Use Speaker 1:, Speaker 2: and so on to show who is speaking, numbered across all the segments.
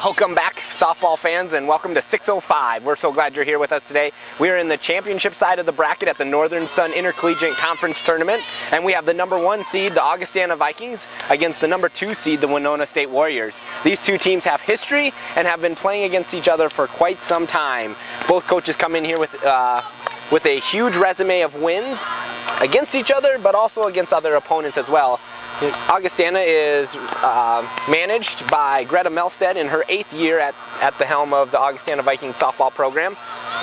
Speaker 1: Welcome back, softball fans, and welcome to 605. We're so glad you're here with us today. We are in the championship side of the bracket at the Northern Sun Intercollegiate Conference Tournament, and we have the number 1 seed, the Augustana Vikings, against the number 2 seed, the Winona State Warriors. These two teams have history and have been playing against each other for quite some time. Both coaches come in here with a huge resume of wins against each other, but also against other opponents as well. Augustana is managed by Greta Melstead in her 8th year at the helm of the Augustana Vikings softball program.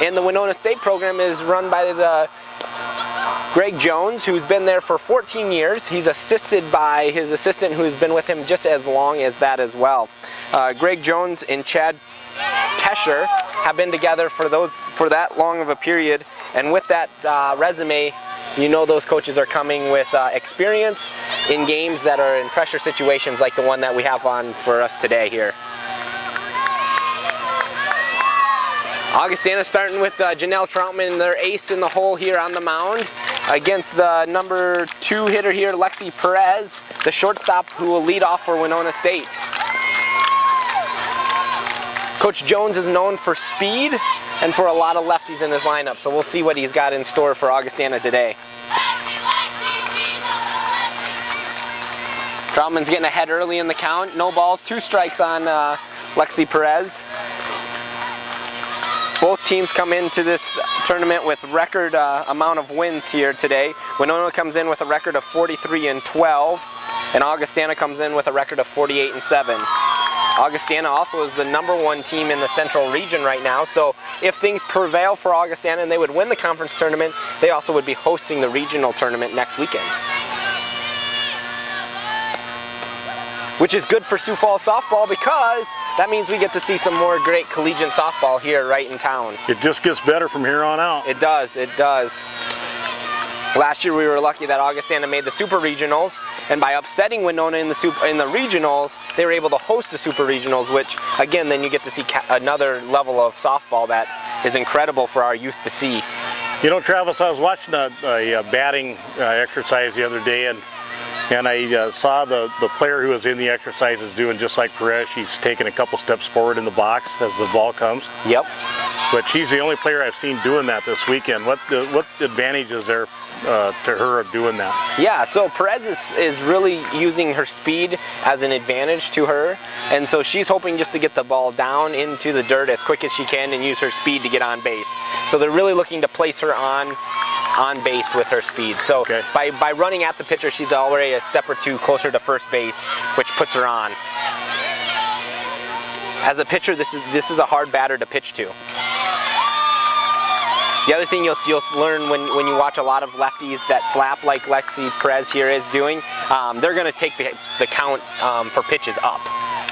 Speaker 1: And the Winona State program is run by the Greg Jones, who's been there for 14 years. He's assisted by his assistant, who's been with him just as long as that as well. Greg Jones and Chad Kesher have been together for that long of a period, and with that resume, you know those coaches are coming with experience in games that are in pressure situations like the one that we have on for us today here. Augustana starting with Janelle Troutman, their ace in the hole here on the mound, against the number 2 hitter here, Lexi Perez, the shortstop who will lead off for Winona State. Coach Jones is known for speed and for a lot of lefties in his lineup, so we'll see what he's got in store for Augustana today. Troutman's getting ahead early in the count. No balls, 2 strikes on Lexi Perez. Both teams come into this tournament with record amount of wins here today. Winona comes in with a record of 43-12, and Augustana comes in with a record of 48-7. Augustana also is the number 1 team in the Central region right now, so if things prevail for Augustana and they would win the conference tournament, they also would be hosting the regional tournament next weekend. Which is good for Sioux Falls softball because that means we get to see some more great collegiate softball here right in town. It just gets better from here on out. It does, it does. Last year we were lucky that Augustana made the Super Regionals, and by upsetting Winona in the regionals, they were able to host the Super Regionals, which again then you get to see another level of softball that is incredible for our youth to see. You know, Travis, I was watching a batting exercise the other day, and I saw the player who was in the exercises doing just like Perez. She's taking a couple steps forward in the box as the ball comes. Yep. But she's the only player I've seen doing that this weekend. What advantage is there to her of doing that? Yeah, so Perez is really using her speed as an advantage to her, and so she's hoping just to get the ball down into the dirt as quick as she can and use her speed to get on base. So they're really looking to place her on base with her speed. So okay, by running at the pitcher, she's already a step or 2 closer to first base, which puts her on. As a pitcher, this is a hard batter to pitch to. The other thing you'll learn when you watch a lot of lefties that slap like Lexi Perez here is doing, they're going to take the count for pitches up.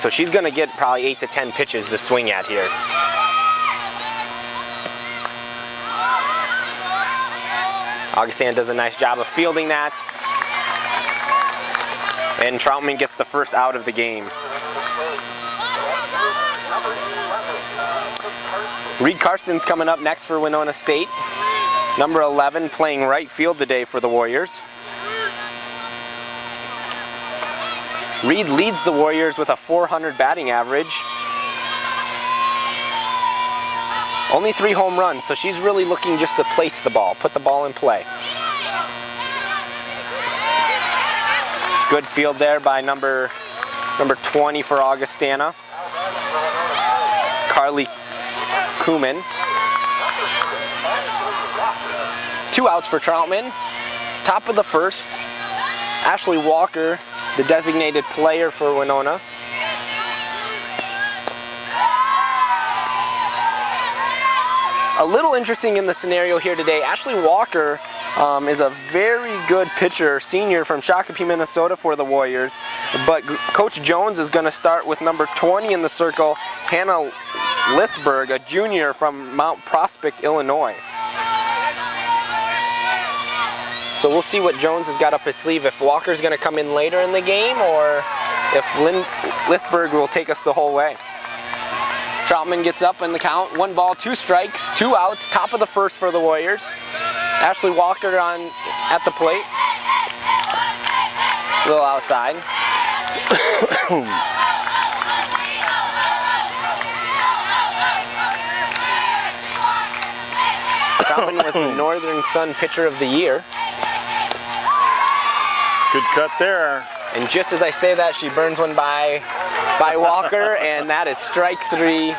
Speaker 1: So she's going to get probably 8 to 10 pitches to swing at here. Augustana does a nice job of fielding that, and Troutman gets the first out of the game. Reed Karsten's coming up next for Winona State. Number 11, playing right field today for the Warriors. Reed leads the Warriors with a .400 batting average. Only 3 home runs, so she's really looking just to place the ball, put the ball in play. Good field there by number 20 for Augustana, Carly Kuhlman. 2 outs for Troutman. Top of the first, Ashley Walker, the designated player for Winona. A little interesting in the scenario here today, Ashley Walker is a very good pitcher, senior from Shakopee, Minnesota for the Warriors, but Coach Jones is going to start with number 20 in the circle, Hannah Lithberg, a junior from Mount Prospect, Illinois. So we'll see what Jones has got up his sleeve, if Walker's going to come in later in the game or if Lithberg will take us the whole way. Troutman gets up in the count, 1 ball, 2 strikes, 2 outs, top of the first for the Warriors. Ashley Walker at the plate. A little outside. Troutman was the Northern Sun Pitcher of the Year.
Speaker 2: Good cut there.
Speaker 1: And just as I say that, she burns one by Walker, and that is strike 3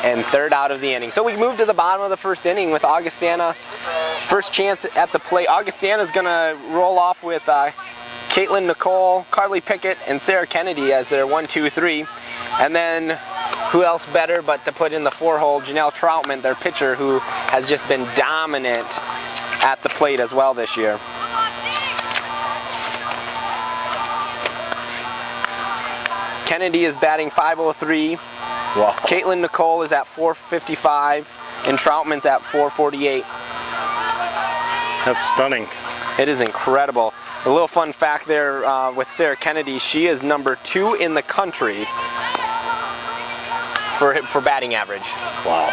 Speaker 1: and 3rd out of the inning. So we move to the bottom of the 1st inning with Augustana. First chance at the plate. Augustana's going to roll off with Caitlin Nicole, Carly Pickett, and Sarah Kennedy as their 1, 2, 3. And then who else better but to put in the 4-hole, Janelle Troutman, their pitcher, who has just been dominant at the plate as well this year. Kennedy is batting .503.
Speaker 2: Wow.
Speaker 1: Caitlin Nicole is at .455, and Troutman's at .448.
Speaker 2: That's stunning.
Speaker 1: It is incredible. A little fun fact there with Sarah Kennedy, she is number 2 in the country for batting average.
Speaker 2: Wow.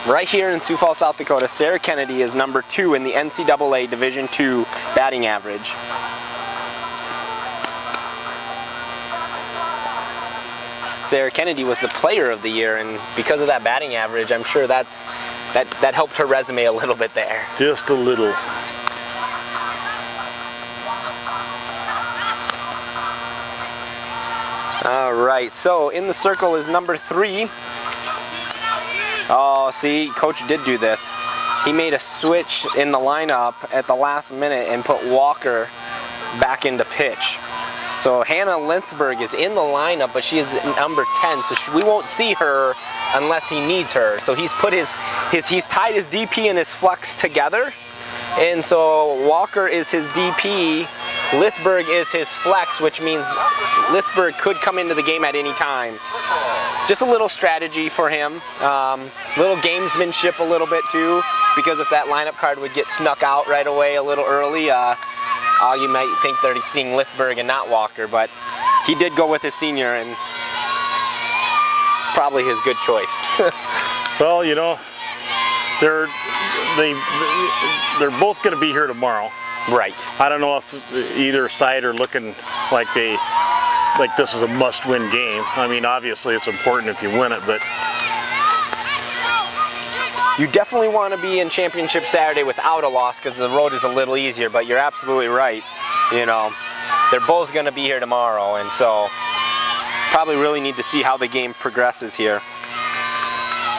Speaker 1: Right here in Sioux Falls, South Dakota, Sarah Kennedy is number 2 in the NCAA Division II batting average. Sarah Kennedy was the player of the year, and because of that batting average, I'm sure that helped her resume a little bit there.
Speaker 2: Just a little.
Speaker 1: All right, so in the circle is number 3. Oh, see, Coach did do this. He made a switch in the lineup at the last minute and put Walker back into pitch. So Hannah Linthberg is in the lineup, but she is number 10, so we won't see her unless he needs her. So he's put he's tied his DP and his flex together, and so Walker is his DP, Linthberg is his flex, which means Linthberg could come into the game at any time. Just a little strategy for him, little gamesmanship a little bit too, because if that lineup card would get snuck out right away a little early, you might think they're seeing Linthberg and not Walker, but he did go with his senior, and probably his good choice.
Speaker 2: Well, you know, they're both going to be here tomorrow.
Speaker 1: Right.
Speaker 2: I don't know if either side are looking like this is a must-win game. I mean, obviously it's important if you win it, but
Speaker 1: you definitely want to be in Championship Saturday without a loss because the road is a little easier, but you're absolutely right. You know, they're both going to be here tomorrow, and so probably really need to see how the game progresses here.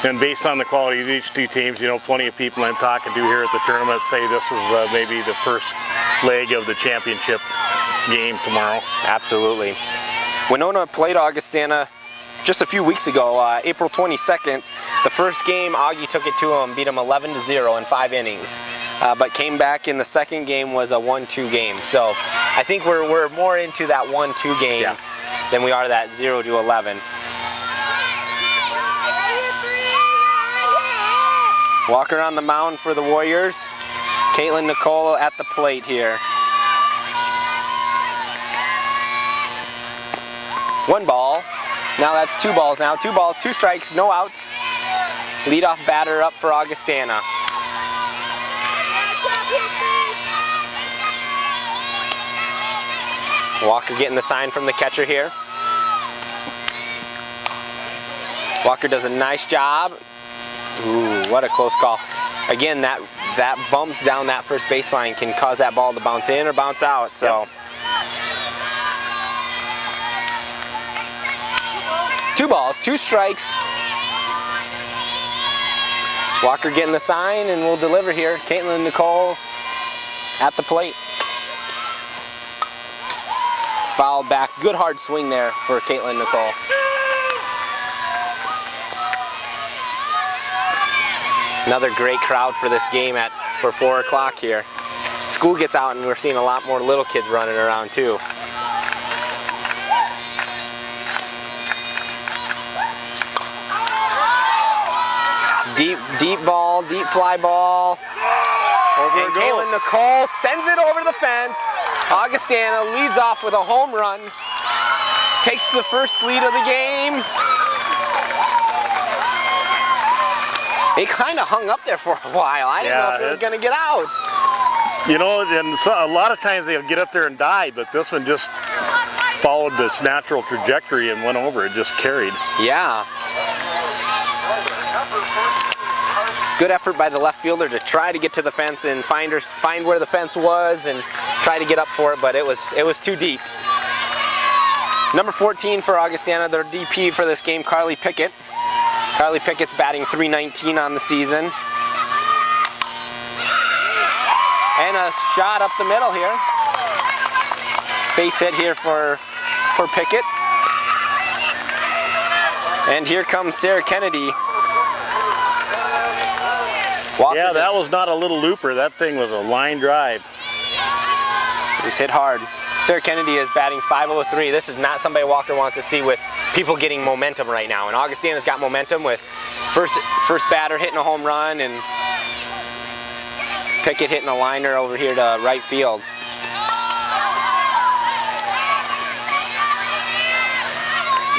Speaker 2: And based on the quality of these two teams, you know, plenty of people I'm talking to here at the tournament say this is maybe the first leg of the championship game tomorrow.
Speaker 1: Absolutely. Winona played Augustana just a few weeks ago, April 22nd. The first game, Augie took it to them, beat them 11-0 in 5 innings. But came back in the second game was a 1-2 game. So I think we're more into that 1-2 game than we are that 0-11. Walker on the mound for the Warriors. Caitlin Nicole at the plate here. 1 ball. Now that's 2 balls now. 2 balls, 2 strikes, no outs. Leadoff batter up for Augustana. Walker getting the sign from the catcher here. Walker does a nice job. Ooh, what a close call. Again, that bumps down that first baseline can cause that ball to bounce in or bounce out. So. Yep. 2 balls, 2 strikes. Walker getting the sign, and we'll deliver here. Caitlin Nicole at the plate. Fouled back. Good hard swing there for Caitlin Nicole. Another great crowd for this game for 4 o'clock here. School gets out and we're seeing a lot more little kids running around too. Deep ball, deep fly ball. And Caitlin Nicole sends it over the fence. Augustana leads off with a home run. Takes the first lead of the game. It kind of hung up there for a while. I didn't know if it was going to get out.
Speaker 2: You know, and so, a lot of times they'll get up there and die, but this one just followed its natural trajectory and went over. It just carried.
Speaker 1: Yeah. Good effort by the left fielder to try to get to the fence and find where the fence was and try to get up for it, but it was too deep. Number 14 for Augustana, their DP for this game, Carly Pickett. Carly Pickett's batting .319 on the season. And a shot up the middle here. Base hit here for Pickett. And here comes Sarah Kennedy. Walker,
Speaker 2: yeah, that was not a little looper. That thing was a line drive.
Speaker 1: It was hit hard. Sarah Kennedy is batting .503. This is not somebody Walker wants to see with people getting momentum right now. And Augustana's got momentum with first batter hitting a home run and Pickett hitting a liner over here to right field.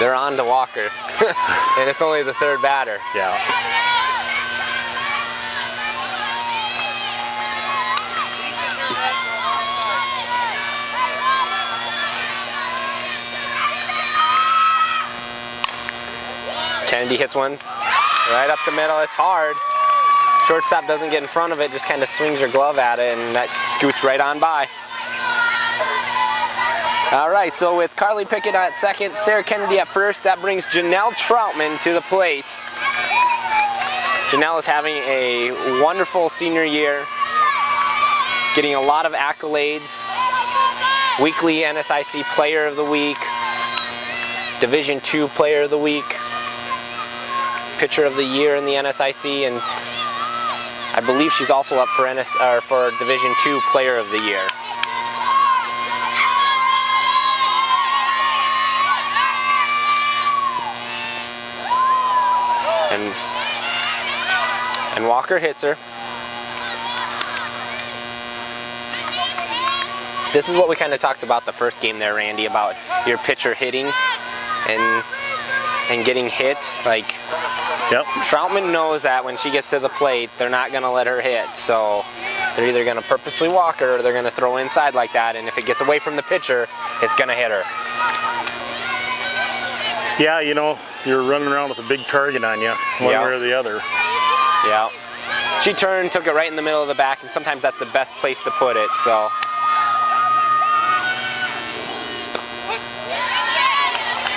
Speaker 1: They're on to Walker. And it's only the third batter.
Speaker 2: Yeah.
Speaker 1: Kennedy hits one right up the middle. It's hard. Shortstop doesn't get in front of it, just kind of swings her glove at it, and that scoots right on by. All right, so with Carly Pickett at second, Sarah Kennedy at first, that brings Janelle Troutman to the plate. Janelle is having a wonderful senior year, getting a lot of accolades. Weekly NSIC Player of the Week, Division II Player of the Week, Pitcher of the Year in the NSIC, and I believe she's also up for Division II Player of the Year. And Walker hits her. This is what we kind of talked about the first game there, Randy, about your pitcher hitting and getting hit. Like,
Speaker 2: yep.
Speaker 1: Troutman knows that when she gets to the plate, they're not going to let her hit. So they're either going to purposely walk her or they're going to throw inside like that. And if it gets away from the pitcher, it's going to hit her.
Speaker 2: Yeah, you know, you're running around with a big target on you, one way or the other.
Speaker 1: Yeah. She turned, took it right in the middle of the back, and sometimes that's the best place to put it. So.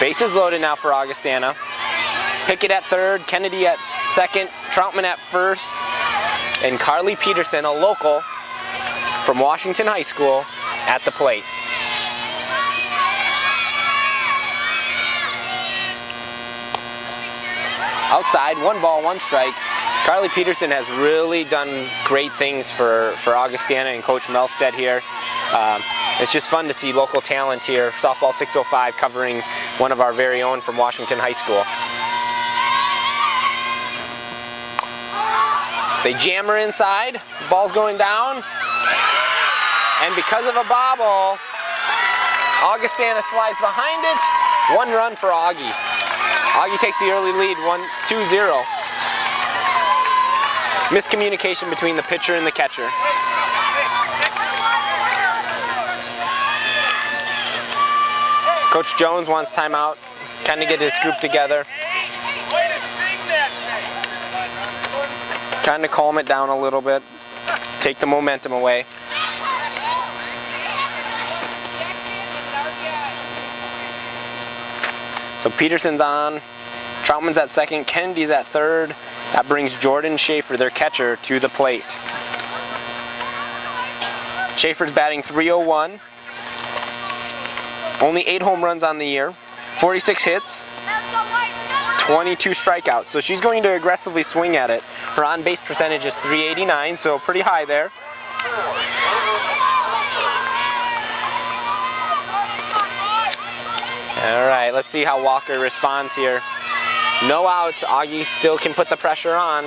Speaker 1: Bases loaded now for Augustana. Pickett at third, Kennedy at second, Troutman at first, and Carly Peterson, a local from Washington High School, at the plate. Outside, 1 ball, 1 strike. Carly Peterson has really done great things for Augustana and Coach Melstead here. It's just fun to see local talent here. Softball 605 covering one of our very own from Washington High School. They jam her inside, ball's going down, and because of a bobble, Augustana slides behind it. 1 run for Augie. Augie takes the early lead, 2-0. Miscommunication between the pitcher and the catcher. Coach Jones wants timeout, kind of get his group together. Kind of calm it down a little bit, take the momentum away. So Peterson's on, Troutman's at second, Kennedy's at third. That brings Jordan Schaefer, their catcher, to the plate. Schaefer's batting .301. Only 8 home runs on the year, 46 hits, 22 strikeouts. So she's going to aggressively swing at it. Her on-base percentage is .389, so pretty high there. All right, let's see how Walker responds here. No outs, Augie still can put the pressure on.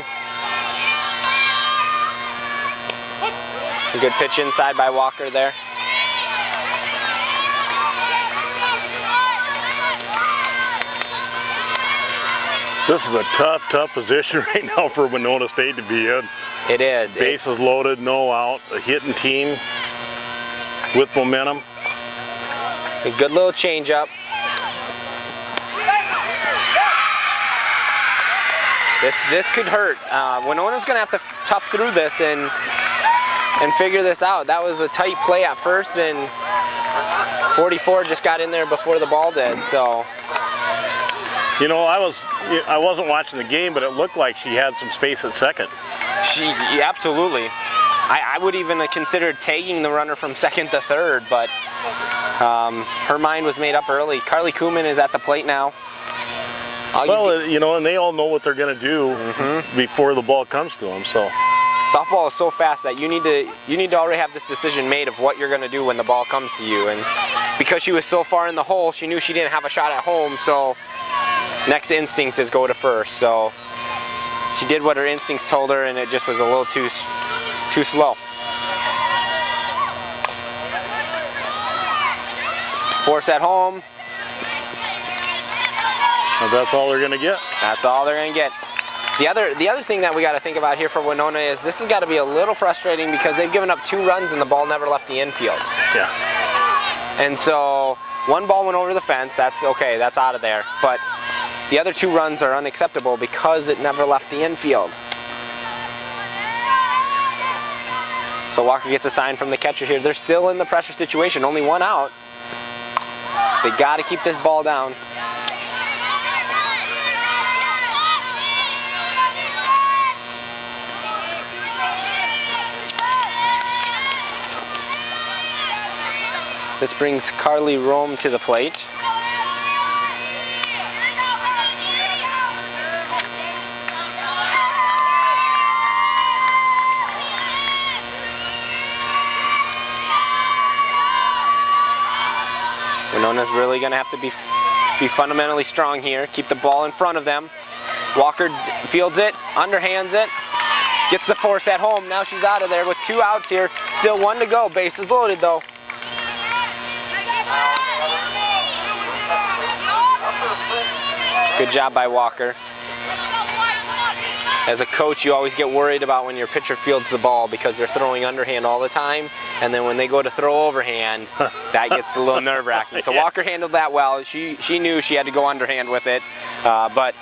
Speaker 1: A good pitch inside by Walker there.
Speaker 2: This is a tough position right now for Winona State to be in.
Speaker 1: It is.
Speaker 2: Bases loaded, no out, a hitting team with momentum.
Speaker 1: A good little change up. This could hurt. Winona's going to have to tough through this and figure this out. That was a tight play at first, and 44 just got in there before the ball did. So,
Speaker 2: you know, I wasn't watching the game, but it looked like she had some space at second.
Speaker 1: Absolutely. I would even have considered tagging the runner from second to third, but her mind was made up early. Carly Kuhlman is at the plate now.
Speaker 2: Well, you know, and they all know what they're going to do before the ball comes to them. So
Speaker 1: softball is so fast that you need to already have this decision made of what you're going to do when the ball comes to you. And because she was so far in the hole, she knew she didn't have a shot at home. So next instinct is go to first. So she did what her instincts told her, and it just was a little too slow. Force at home.
Speaker 2: And that's all they're going to get.
Speaker 1: That's all they're going to get. The other thing that we got to think about here for Winona is this has got to be a little frustrating because they've given up 2 runs and the ball never left the infield.
Speaker 2: Yeah.
Speaker 1: And so 1 ball went over the fence. That's okay. That's out of there. But the other 2 runs are unacceptable because it never left the infield. So Walker gets a sign from the catcher here. They're still in the pressure situation. Only 1 out. They got to keep this ball down. This brings Carly Rome to the plate. Winona's really going to have to be fundamentally strong here. Keep the ball in front of them. Walker fields it, underhands it, gets the force at home. Now she's out of there with 2 outs here. Still 1 to go. Bases loaded though. Good job by Walker. As a coach, you always get worried about when your pitcher fields the ball because they're throwing underhand all the time, and then when they go to throw overhand, that gets a little nerve-wracking. So Walker handled that well. She knew she had to go underhand with it, but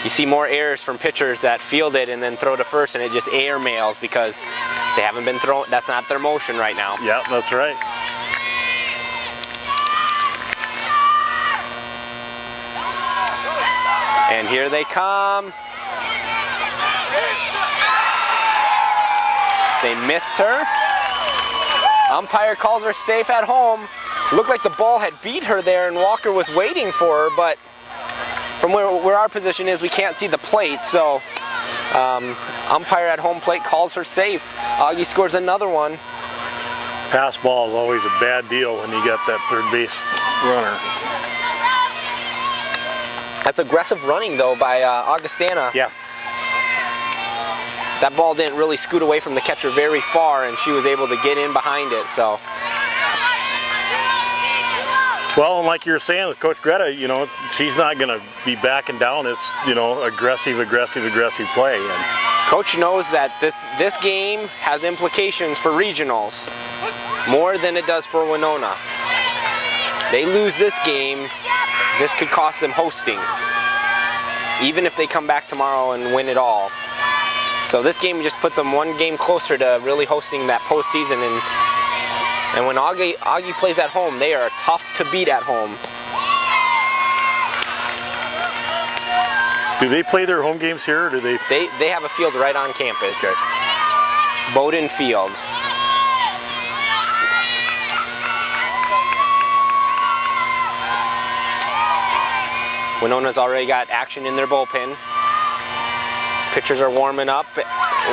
Speaker 1: you see more errors from pitchers that field it and then throw to first, and it just airmails because they haven't been thrown. That's not their motion right now.
Speaker 2: Yeah, that's right.
Speaker 1: And here they come. They missed her. Umpire calls her safe at home. Looked like the ball had beat her there and Walker was waiting for her, but from where our position is, we can't see the plate, so umpire at home plate calls her safe. Augie scores another one.
Speaker 2: Pass ball is always a bad deal when you got that third base runner.
Speaker 1: That's aggressive running though by Augustana.
Speaker 2: Yeah.
Speaker 1: That ball didn't really scoot away from the catcher very far, and she was able to get in behind it. So.
Speaker 2: Well, and like you were saying with Coach Greta, you know, she's not going to be backing down. It's, you know, aggressive play. And
Speaker 1: Coach knows that this game has implications for regionals more than it does for Winona. They lose this game, this could cost them hosting, even if they come back tomorrow and win it all. So this game just puts them 1 game closer to really hosting that postseason. And when Augie plays at home, they are tough to beat at home.
Speaker 2: Do they play their home games here, or do they?
Speaker 1: They have a field right on campus.
Speaker 2: Okay.
Speaker 1: Bowden Field. Winona's already got action in their bullpen. Pitchers are warming up.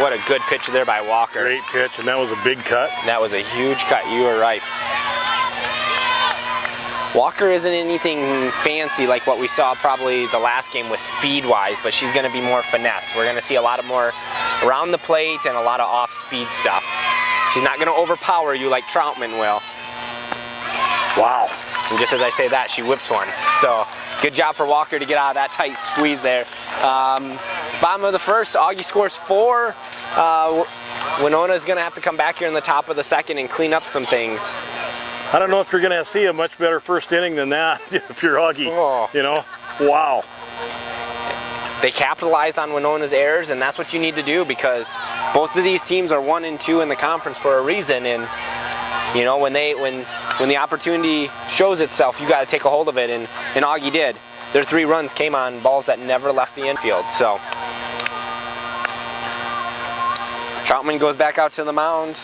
Speaker 1: What a good pitch there by Walker.
Speaker 2: Great pitch, and that was a big cut.
Speaker 1: That was a huge cut, you were right. Walker isn't anything fancy like what we saw probably the last game with speed-wise, but she's going to be more finesse. We're going to see a lot of more around the plate and a lot of off-speed stuff. She's not going to overpower you like Troutman will.
Speaker 2: Wow.
Speaker 1: And just as I say that, she whipped one. So, good job for Walker to get out of that tight squeeze there. Bottom of the first, Augie scores 4. Winona's going to have to come back here in the top of the second and clean up some things.
Speaker 2: I don't know if you're going to see a much better first inning than that if you're Augie.
Speaker 1: Oh.
Speaker 2: You know, wow.
Speaker 1: they capitalize on Winona's errors, and that's what you need to do, because both of these teams are 1 and 2 in the conference for a reason. And you know, when the opportunity shows itself, you got to take a hold of it, and Augie did. Their 3 runs came on balls that never left the infield. So Troutman goes back out to the mound.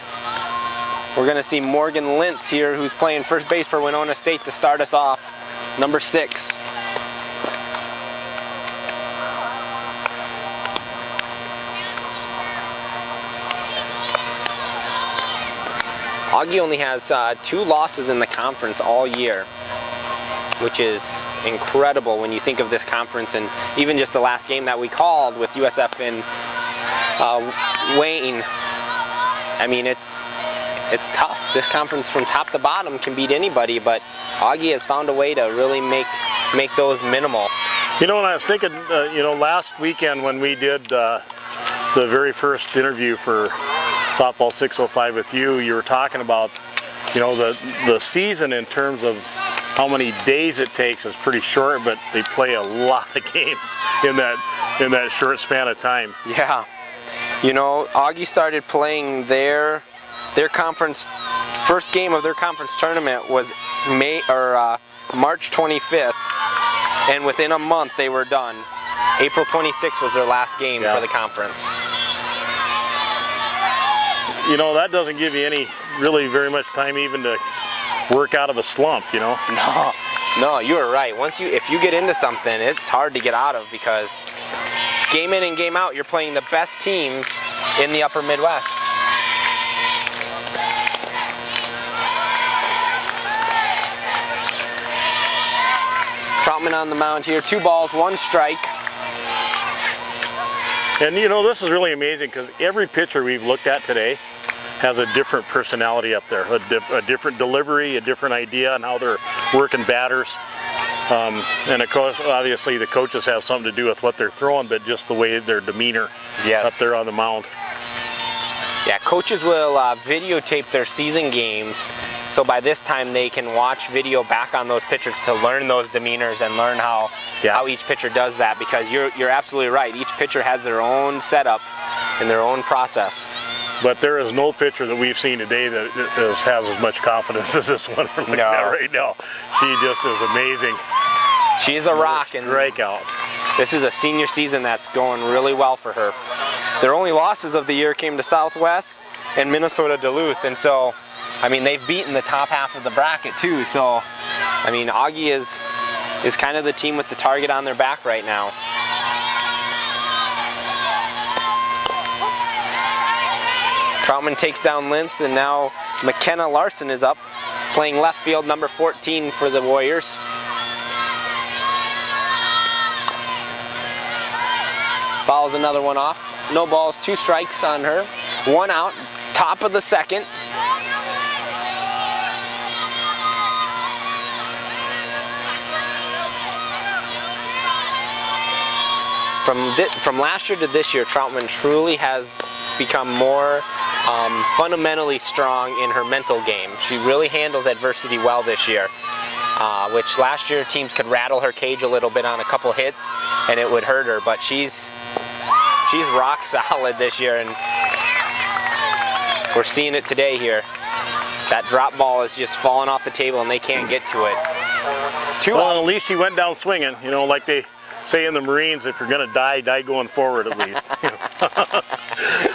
Speaker 1: We're going to see Morgan Lintz here, who's playing first base for Winona State, to start us off. Number 6. Augie only has 2 losses in the conference all year, which is incredible when you think of this conference, and even just the last game that we called with USF and Wayne. I mean, it's tough. This conference from top to bottom can beat anybody, but Augie has found a way to really make those minimal.
Speaker 2: You know, and I was thinking, you know, last weekend when we did the very first interview for Softball 605 with you, you were talking about, you know, the season in terms of how many days it takes is pretty short, but they play a lot of games in that short span of time.
Speaker 1: Yeah. You know, Augie started playing their conference, first game of their conference tournament was March 25th, and within a month they were done. April 26th was their last game for the conference.
Speaker 2: You know, that doesn't give you really very much time even to work out of a slump, you know?
Speaker 1: No, you were right. If you get into something, it's hard to get out of, because game in and game out, you're playing the best teams in the upper Midwest. Troutman on the mound here, 2 balls, 1 strike.
Speaker 2: And you know, this is really amazing, because every pitcher we've looked at today has a different personality up there, a different delivery, a different idea on how they're working batters. And of course, obviously the coaches have something to do with what they're throwing, but just the way their demeanor up there on the mound.
Speaker 1: Yeah, coaches will videotape their season games, so by this time they can watch video back on those pitchers to learn those demeanors and learn how each pitcher does that, because you're absolutely right. Each pitcher has their own setup and their own process.
Speaker 2: But there is no pitcher that we've seen today that has as much confidence as this one we're looking at right now. She just is amazing.
Speaker 1: She is a rock, and
Speaker 2: strikeout.
Speaker 1: This is a senior season that's going really well for her. Their only losses of the year came to Southwest and Minnesota Duluth, and so, I mean, they've beaten the top half of the bracket too. So, I mean, Augie is kind of the team with the target on their back right now. Troutman takes down Lintz, and now McKenna Larson is up, playing left field, number 14 for the Warriors. Fouls another one off. No balls, 2 strikes on her. 1 out, top of the second. From last year to this year, Troutman truly has become more fundamentally strong in her mental game. She really handles adversity well this year, which last year teams could rattle her cage a little bit on a couple hits and it would hurt her, but she's rock solid this year, and we're seeing it today here. That drop ball is just falling off the table and they can't get to it.
Speaker 2: Well, at least she went down swinging, you know, like they say in the Marines, if you're going to die, die going forward at least.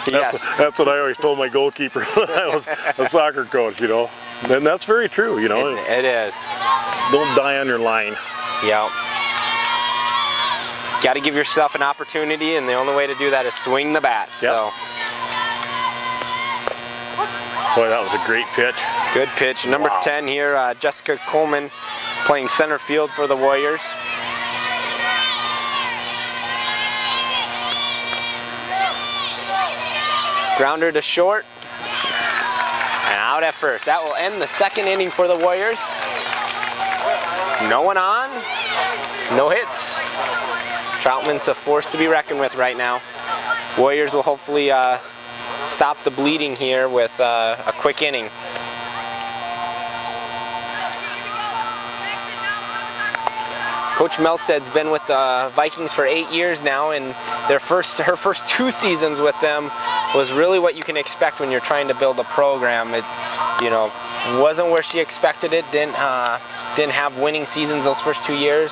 Speaker 2: That's what I always told my goalkeeper when I was a soccer coach, you know. And that's very true, you know.
Speaker 1: It is.
Speaker 2: Don't die on your line.
Speaker 1: Yeah. Got to give yourself an opportunity, and the only way to do that is swing the bat.
Speaker 2: Yep.
Speaker 1: So.
Speaker 2: Boy, that was a great pitch.
Speaker 1: Good pitch. Number 10 here, Jessica Coleman, playing center field for the Warriors. Grounder to short, and out at first. That will end the second inning for the Warriors. No one on, no hits. Troutman's a force to be reckoned with right now. Warriors will hopefully stop the bleeding here with a quick inning. Coach Melsted's been with the Vikings for 8 years now, and her first 2 seasons with them was really what you can expect when you're trying to build a program. It, you know, wasn't where she expected it. Didn't have winning seasons those first 2 years,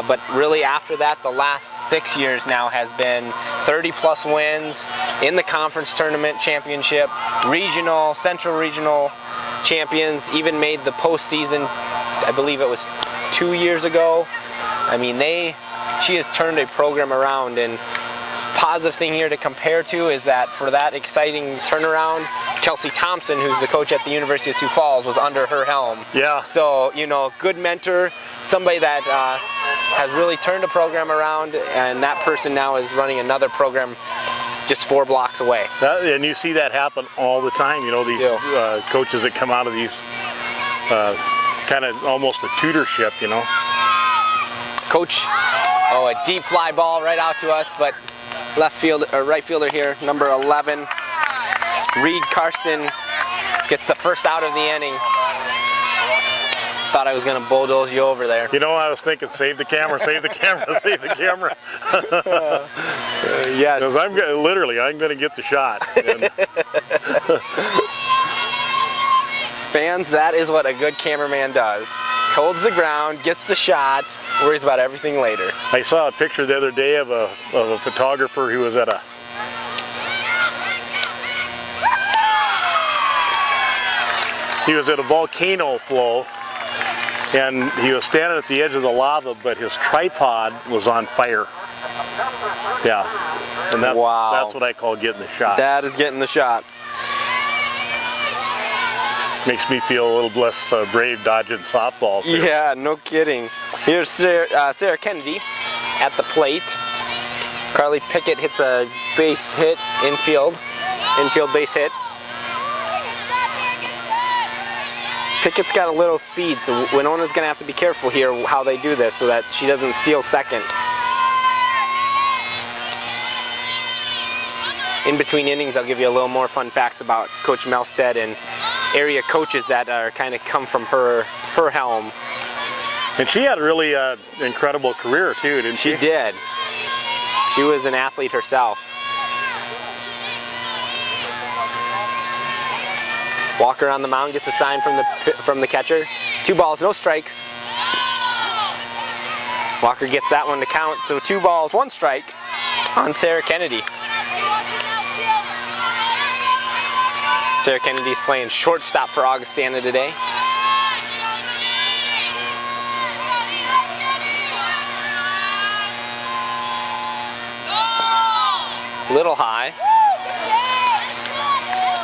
Speaker 1: but really after that, the last 6 years now has been 30+ wins in the conference tournament championship, regional, central regional champions, even made the postseason. I believe it was 2 years ago. I mean, she has turned a program around, and positive thing here to compare to is that for that exciting turnaround, Kelsey Thompson, who's the coach at the University of Sioux Falls, was under her helm.
Speaker 2: Yeah.
Speaker 1: So, you know, good mentor, somebody that has really turned a program around, and that person now is running another program just 4 blocks away.
Speaker 2: And you see that happen all the time, you know, these coaches that come out of these kind of almost a tutorship, you know.
Speaker 1: Coach, oh, a deep fly ball right out to us, but left field or right fielder here, number 11, Reed Karsten, gets the first out of the inning. Thought I was going to bulldoze you over there.
Speaker 2: You know, I was thinking, save the camera, save the camera, save the camera.
Speaker 1: Yes.
Speaker 2: Because I'm going to get the shot.
Speaker 1: Fans, that is what a good cameraman does. Holds the ground, gets the shot, worries about everything later.
Speaker 2: I saw a picture the other day of a photographer who was at a volcano flow, and he was standing at the edge of the lava, but his tripod was on fire. Yeah, and that's what I call getting the shot.
Speaker 1: That is getting the shot.
Speaker 2: Makes me feel a little less brave dodging softballs here.
Speaker 1: Yeah, no kidding. Here's Sarah Kennedy at the plate. Carly Pickett hits a base hit, infield base hit. Pickett's got a little speed, so Winona's going to have to be careful here how they do this so that she doesn't steal second. In between innings, I'll give you a little more fun facts about Coach Melsted and area coaches that are kind of come from her helm.
Speaker 2: And she had a really incredible career too, didn't she?
Speaker 1: She did. She was an athlete herself. Walker on the mound gets a sign from the catcher. 2 balls, no strikes. Walker gets that one to count, so 2 balls, 1 strike on Sarah Kennedy. Sarah Kennedy's playing shortstop for Augustana today. Little high.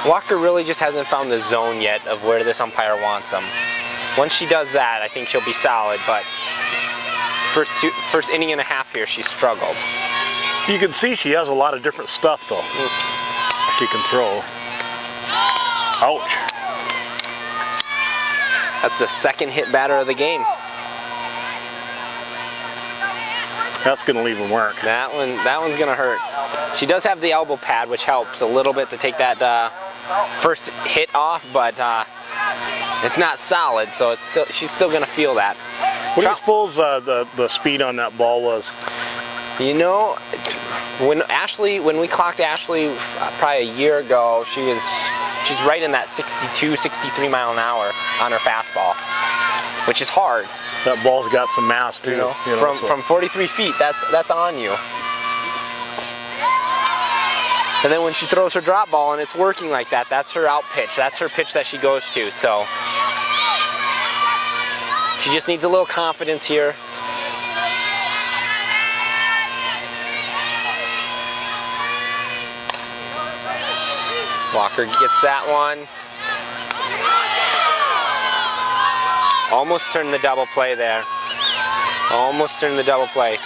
Speaker 1: Walker really just hasn't found the zone yet of where this umpire wants him. Once she does that, I think she'll be solid, but first inning and a half here, she struggled.
Speaker 2: You can see she has a lot of different stuff though. She can throw. Ouch.
Speaker 1: That's the 2nd hit batter of the game.
Speaker 2: That's going to leave him work.
Speaker 1: That one's going to hurt. She does have the elbow pad, which helps a little bit to take that first hit off, but it's not solid, so she's still going to feel that.
Speaker 2: What do you suppose the speed on that ball was?
Speaker 1: You know, when we clocked Ashley probably a year ago, she's right in that 62, 63 mile an hour on her fastball, which is hard.
Speaker 2: That ball's got some mass too.
Speaker 1: From 43 feet, that's on you. And then when she throws her drop ball and it's working like that, that's her out pitch. That's her pitch that she goes to. So she just needs a little confidence here. Walker gets that one. Almost turned the double play there. Almost turned the double play.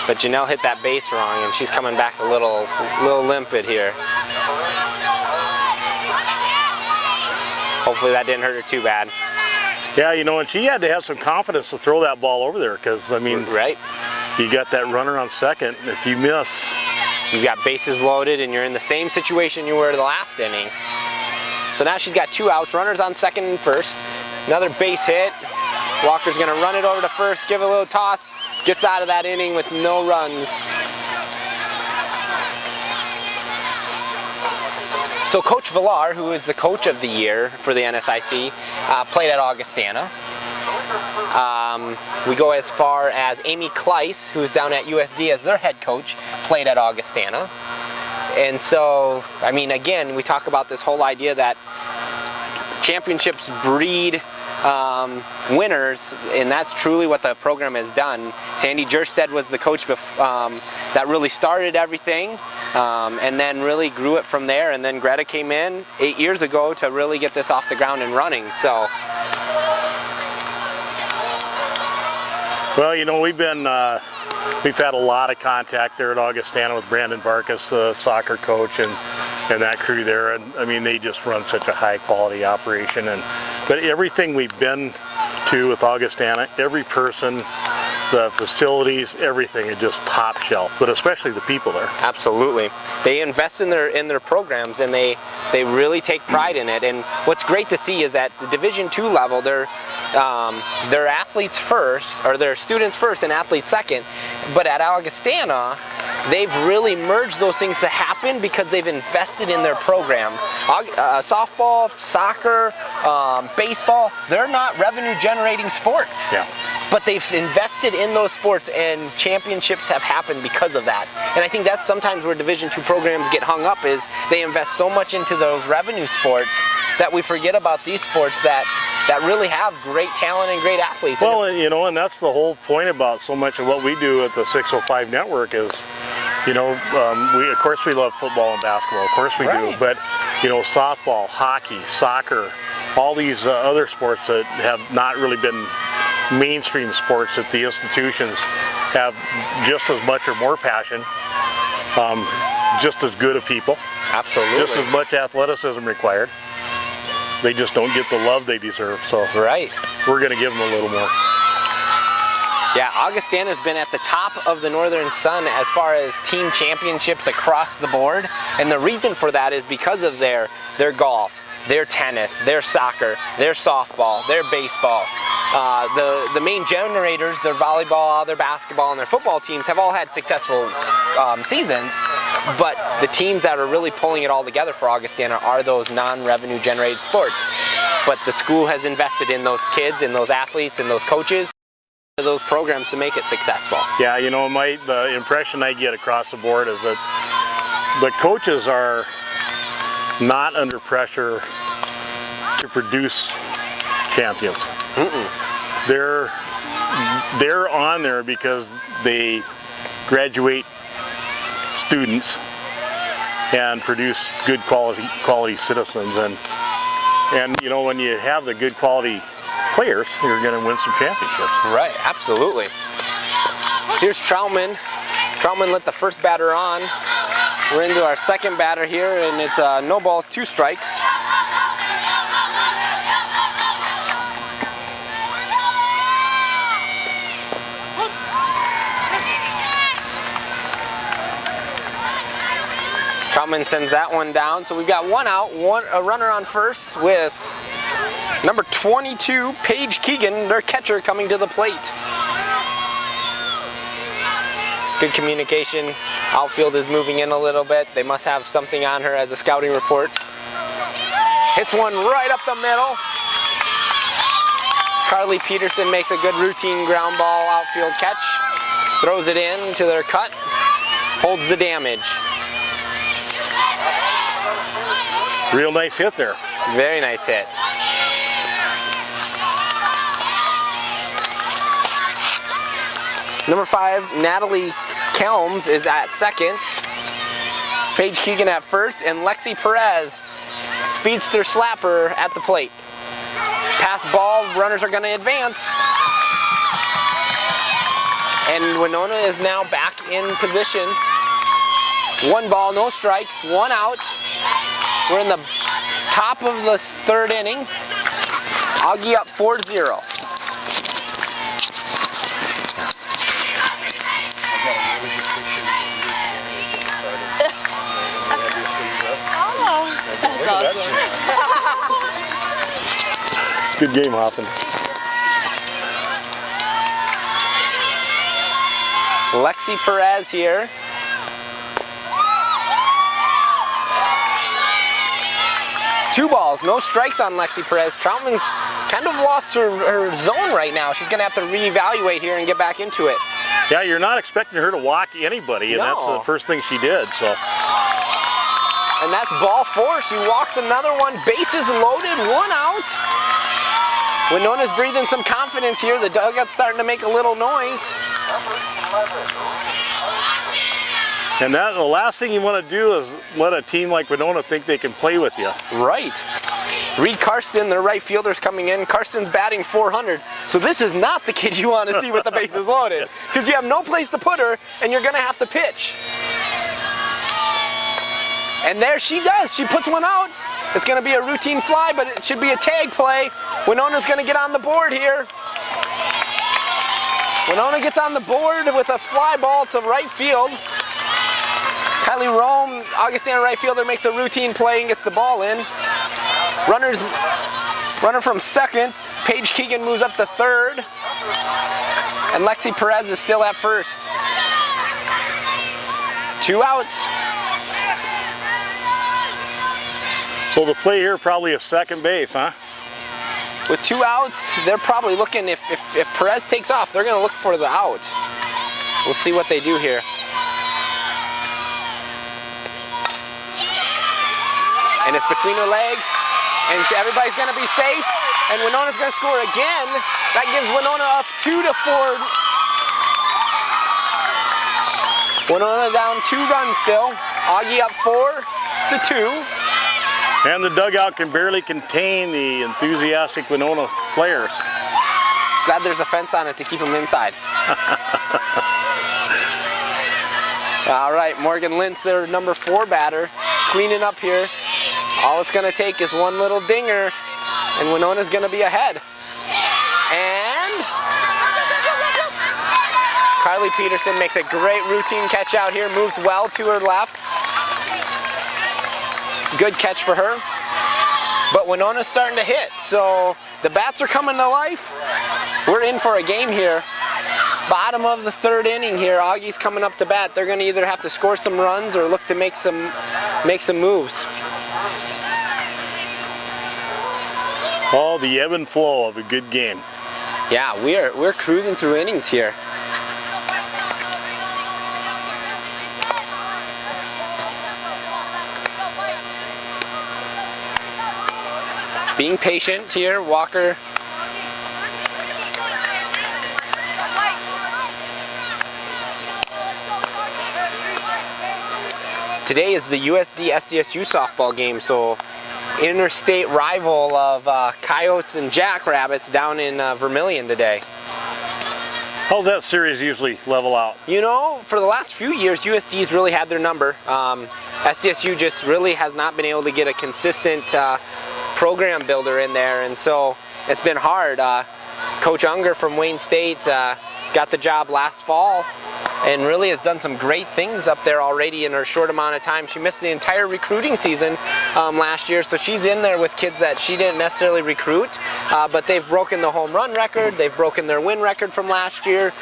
Speaker 1: But Janelle hit that base wrong, and she's coming back a little limpid here. Hopefully that didn't hurt her too bad.
Speaker 2: Yeah, you know, and she had to have some confidence to throw that ball over there, because, I mean,
Speaker 1: right?
Speaker 2: You got that runner on second, and if you miss...
Speaker 1: You've got bases loaded, and you're in the same situation you were the last inning. So now she's got 2 outs, runners on second and first. Another base hit. Walker's going to run it over to first, give it a little toss. gets out of that inning with no runs. So Coach Villar, who is the coach of the year for the NSIC, played at Augustana. We go as far as Amy Kleiss, who's down at USD as their head coach, played at Augustana. And so, I mean, again, we talk about this whole idea that championships breed winners, and that's truly what the program has done. Sandy Jerstead was the coach that really started everything, and then really grew it from there, and then Greta came in 8 years ago to really get this off the ground and running. So,
Speaker 2: well, you know, we've had a lot of contact there at Augustana with Brandon Barkas, the soccer coach, and that crew there. And I mean, they just run such a high quality operation. But everything we've been to with Augustana, every person, the facilities, everything is just top shelf. But especially the people there.
Speaker 1: Absolutely, they invest in their programs, and they really take pride in it. And what's great to see is at the Division II level, they're athletes first, or their students first and athletes second. But at Augustana, they've really merged those things to happen because they've invested in their programs. Softball, soccer, baseball, they're not revenue generating sports.
Speaker 2: Yeah.
Speaker 1: But they've invested in those sports, and championships have happened because of that. And I think that's sometimes where Division II programs get hung up, is they invest so much into those revenue sports that we forget about these sports that really have great talent and great athletes.
Speaker 2: Well, you know, and that's the whole point about so much of what we do at the 605 Network is, you know, of course we love football and basketball, of course we do, but, you know, softball, hockey, soccer, all these other sports that have not really been mainstream sports at the institutions have just as much or more passion, just as good of people.
Speaker 1: Absolutely.
Speaker 2: Just as much athleticism required. They just don't get the love they deserve, so we're going to give them a little more.
Speaker 1: Yeah, Augustana has been at the top of the Northern Sun as far as team championships across the board, and the reason for that is because of their golf, their tennis, their soccer, their softball, their baseball. The main generators, their volleyball, their basketball, and their football teams have all had successful seasons, but the teams that are really pulling it all together for Augustana are those non-revenue generated sports. But the school has invested in those kids, in those athletes, in those coaches, those programs to make it successful.
Speaker 2: Yeah, you know, the impression I get across the board is that the coaches are not under pressure to produce champions. They're on there because they graduate students and produce good quality citizens, and you know, when you have the good quality players, you're going to win some championships.
Speaker 1: Right, absolutely. Here's Troutman. Troutman lit the first batter on. We're into our second batter here, and it's no balls, 2 strikes. Troutman sends that one down, so we've got 1 out, a runner on first with number 22, Paige Keegan, their catcher, coming to the plate. Good communication. Outfield is moving in a little bit. They must have something on her as a scouting report. Hits one right up the middle. Carly Peterson makes a good routine ground ball outfield catch. Throws it in to their cut. Holds the damage.
Speaker 2: Real nice hit there.
Speaker 1: Very nice hit. Number 5, Natalie Kelms is at second. Paige Keegan at first, and Lexi Perez, speedster slapper, at the plate. Pass ball, runners are going to advance. And Winona is now back in position. 1 ball, no strikes, 1 out. We're in the top of the 3rd inning. Augie up 4-0.
Speaker 3: That's awesome.
Speaker 2: Good game, Hoffman.
Speaker 1: Lexi Perez here. Two balls, no strikes on Lexi Perez. Troutman's kind of lost her zone right now. She's going to have to reevaluate here and get back into it.
Speaker 2: Yeah, you're not expecting her to walk anybody, and that's the first thing she did. So.
Speaker 1: And that's ball 4. She walks another one. Bases loaded, 1 out. Winona's breathing some confidence here. The dugout's starting to make a little noise.
Speaker 2: And the last thing you want to do is let a team like Winona think they can play with you.
Speaker 1: Right. Reed Karsten, their right fielder's coming in. Karsten's batting .400. So this is not the kid you want to see with the bases loaded. Because you have no place to put her, and you're going to have to pitch. And there she does. She puts one out. It's going to be a routine fly, but it should be a tag play. Winona's going to get on the board here. Winona gets on the board with a fly ball to right field. Kylie Rome, Augustana right fielder, makes a routine play and gets the ball in. Runner from second. Paige Keegan moves up to third. And Lexi Perez is still at first. 2 outs.
Speaker 2: So the play here probably a second base, huh?
Speaker 1: With 2 outs, they're probably looking, if Perez takes off, they're going to look for the out. We'll see what they do here. And it's between her legs, and everybody's going to be safe, and Winona's going to score again. That gives Winona up 2-4. Winona down 2 runs still. Augie up 4-2.
Speaker 2: And the dugout can barely contain the enthusiastic Winona players.
Speaker 1: Glad there's a fence on it to keep them inside. All right, Morgan Lintz, their number 4 batter, cleaning up here. All it's going to take is one little dinger, and Winona's going to be ahead. And Carly Peterson makes a great routine catch out here, moves well to her left. Good catch for her. But Winona's starting to hit, so the bats are coming to life. We're in for a game here. Bottom of the 3rd inning here. Augie's coming up to bat. They're going to either have to score some runs or look to make some moves.
Speaker 2: All the ebb and flow of a good game.
Speaker 1: Yeah, we're cruising through innings here. Being patient here, Walker. Today is the USD SDSU softball game, so interstate rival of Coyotes and Jackrabbits down in Vermilion today.
Speaker 2: How's that series usually level out?
Speaker 1: You know, for the last few years, USD's really had their number. SDSU just really has not been able to get a consistent program builder in there, and so it's been hard. Coach Unger from Wayne State got the job last fall and really has done some great things up there already in her short amount of time. She missed the entire recruiting season last year, so she's in there with kids that she didn't necessarily recruit, but they've broken the home run record, they've broken their win record from last year,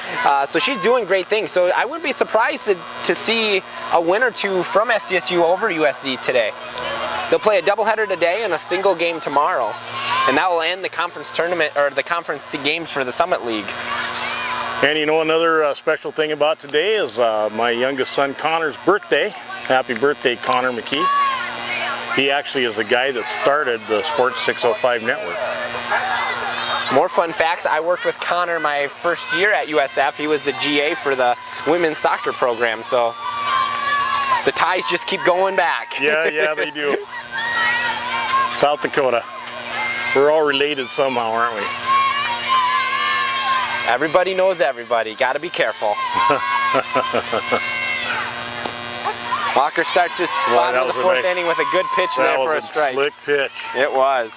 Speaker 1: so she's doing great things. So I wouldn't be surprised to see a win or two from SDSU over USD today. They'll play a doubleheader today and a single game tomorrow, and that will end the conference tournament, or the conference games for the Summit League.
Speaker 2: And you know, another special thing about today is my youngest son Connor's birthday. Happy birthday, Connor McKee. He actually is the guy that started the Sports 605 network.
Speaker 1: More fun facts, I worked with Connor my first year at USF. He was the GA for the women's soccer program, so the ties just keep going back.
Speaker 2: Yeah, they do. South Dakota. We're all related somehow, aren't we?
Speaker 1: Everybody knows everybody. Got to be careful. Walker starts his bottom of the 4th inning with a good pitch there for a strike.
Speaker 2: Slick pitch.
Speaker 1: It was.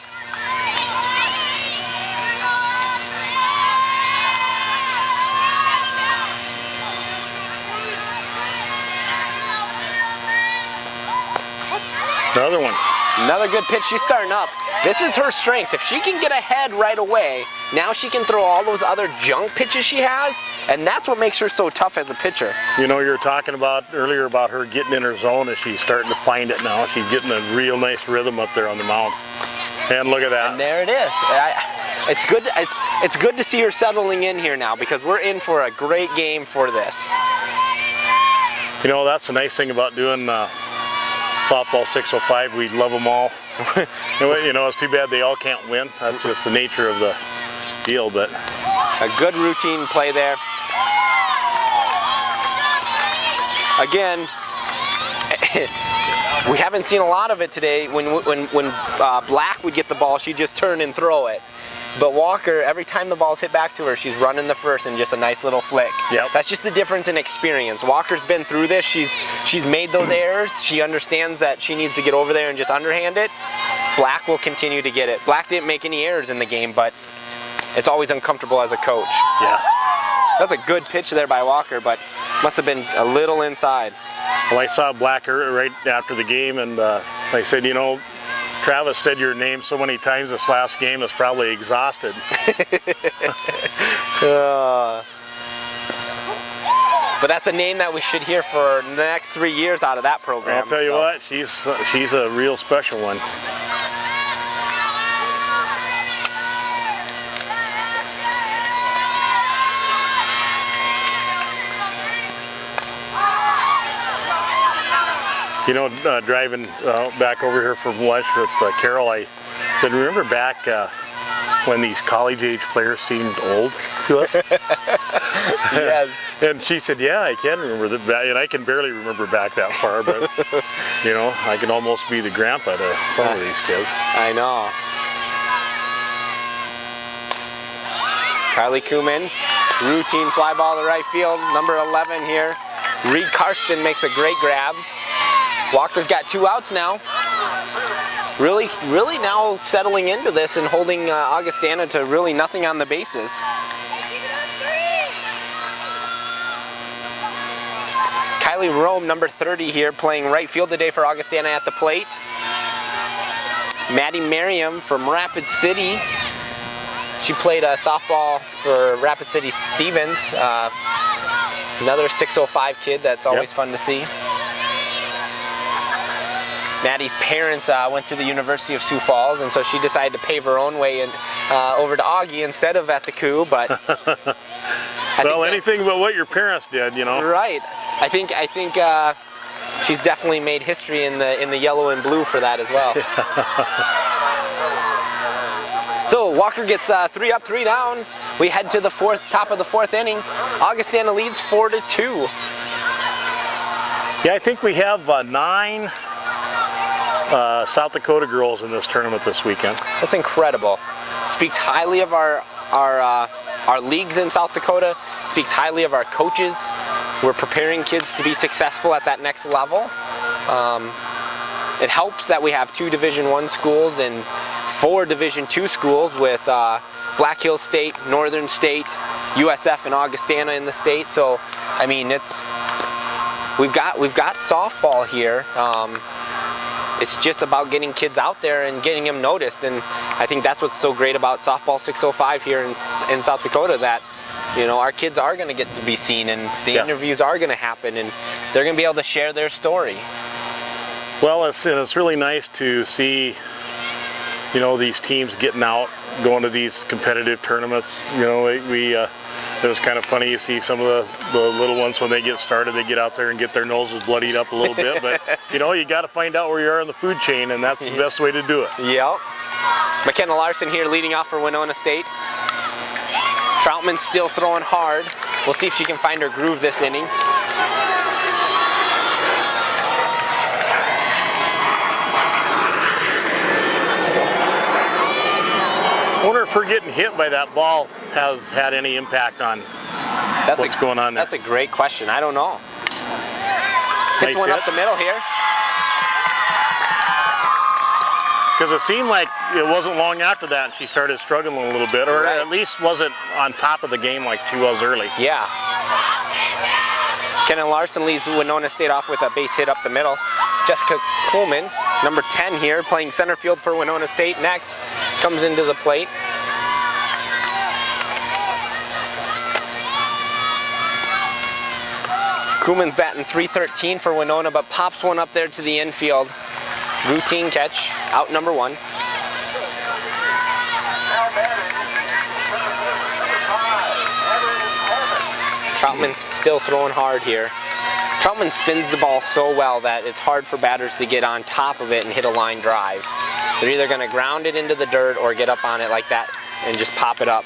Speaker 2: Another one.
Speaker 1: Another good pitch. She's starting up. This is her strength. If she can get ahead right away, now she can throw all those other junk pitches she has, and that's what makes her so tough as a pitcher.
Speaker 2: You know, you were talking about earlier about her getting in her zone, and she's starting to find it now. She's getting a real nice rhythm up there on the mound. And look at that.
Speaker 1: And there it is. It's good to see her settling in here now, because we're in for a great game for this.
Speaker 2: You know, that's the nice thing about doing softball 605. We love them all. You know, it's too bad they all can't win. That's just the nature of the deal. But
Speaker 1: a good routine play there. Again, we haven't seen a lot of it today. When Black would get the ball, she'd just turn and throw it. But Walker, every time the ball's hit back to her, she's running the first and just a nice little flick.
Speaker 2: Yep.
Speaker 1: That's just the difference in experience. Walker's been through this. She's made those errors. She understands that she needs to get over there and just underhand it. Black will continue to get it. Black didn't make any errors in the game, but it's always uncomfortable as a coach.
Speaker 2: Yeah.
Speaker 1: That's a good pitch there by Walker, but must have been a little inside.
Speaker 2: Well, I saw Black right after the game, and I said, you know, Travis said your name so many times this last game is probably exhausted.
Speaker 1: But that's a name that we should hear for the next 3 years out of that program.
Speaker 2: I'll tell you what, she's a real special one. You know, driving back over here from lunch with Carol, I said, remember back when these college-age players seemed old to us?
Speaker 1: Yes.
Speaker 2: And she said, yeah, I can remember that, and I can barely remember back that far, but, you know, I can almost be the grandpa to some of these kids.
Speaker 1: I know. Kylie Kuhlman, routine fly ball to right field, number 11 here. Reed Karsten makes a great grab. Walker's got 2 outs now. Really now settling into this and holding Augustana to really nothing on the bases. Kylie Rome, number 30 here, playing right field today for Augustana at the plate. Maddie Merriam from Rapid City. She played softball for Rapid City Stevens. Another 605 kid that's always fun to see. Maddie's parents went to the University of Sioux Falls, and so she decided to pave her own way and over to Augie instead of at the Coup. But
Speaker 2: well, anything but what your parents did, you know.
Speaker 1: Right. I think she's definitely made history in the yellow and blue for that as well. So Walker gets 3 up, 3 down. We head to the top of the 4th inning. Augustana leads 4-2.
Speaker 2: Yeah, I think we have 9 South Dakota girls in this tournament this weekend.
Speaker 1: That's incredible. Speaks highly of our leagues in South Dakota. Speaks highly of our coaches. We're preparing kids to be successful at that next level. It helps that we have 2 Division I schools and 4 Division II schools with Black Hills State, Northern State, USF, and Augustana in the state. So, I mean, we've got softball here. It's just about getting kids out there and getting them noticed, and I think that's what's so great about softball 605 here in South Dakota, that, you know, our kids are going to get to be seen, and the interviews are going to happen, and they're going to be able to share their story.
Speaker 2: Well, it's really nice to see, you know, these teams getting out, going to these competitive tournaments. You know, it was kind of funny. You see some of the little ones, when they get started, they get out there and get their noses bloodied up a little bit. But, you know, you got to find out where you are in the food chain, and that's the best way to do it.
Speaker 1: Yep. McKenna Larson here leading off for Winona State. Troutman still throwing hard. We'll see if she can find her groove this inning.
Speaker 2: I wonder if her getting hit by that ball has had any impact on what's going on there.
Speaker 1: That's a great question. I don't know.
Speaker 2: Nice
Speaker 1: one
Speaker 2: hit
Speaker 1: up the middle here.
Speaker 2: Because it seemed like it wasn't long after that she started struggling a little bit, or at least wasn't on top of the game like she was early.
Speaker 1: Yeah. Kenan Larson leads Winona State off with a base hit up the middle. Jessica Kuhlman number 10 here, playing center field for Winona State. Next comes into the plate. Kuhlman's batting .313 for Winona, but pops one up there to the infield. Routine catch, out number 1. Troutman still throwing hard here. Troutman spins the ball so well that it's hard for batters to get on top of it and hit a line drive. They're either going to ground it into the dirt or get up on it like that and just pop it up.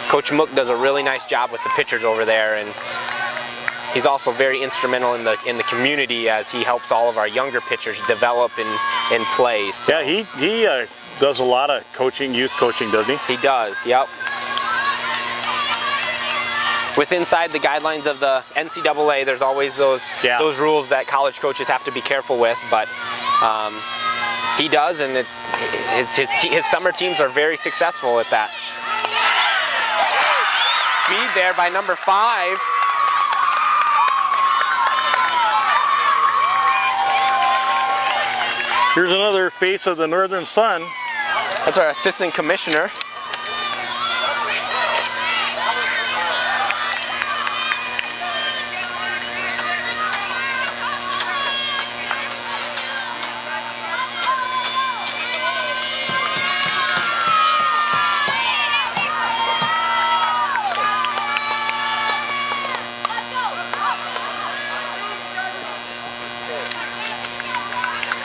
Speaker 1: Coach Mook does a really nice job with the pitchers over there, and he's also very instrumental in the community as he helps all of our younger pitchers develop and play. So.
Speaker 2: Yeah, he does a lot of coaching, youth coaching, doesn't he?
Speaker 1: He does, yep. With inside the guidelines of the NCAA, there's always those rules that college coaches have to be careful with, but he does, and his summer teams are very successful at that. Speed there by number 5.
Speaker 2: Here's another face of the Northern Sun.
Speaker 1: That's our assistant commissioner.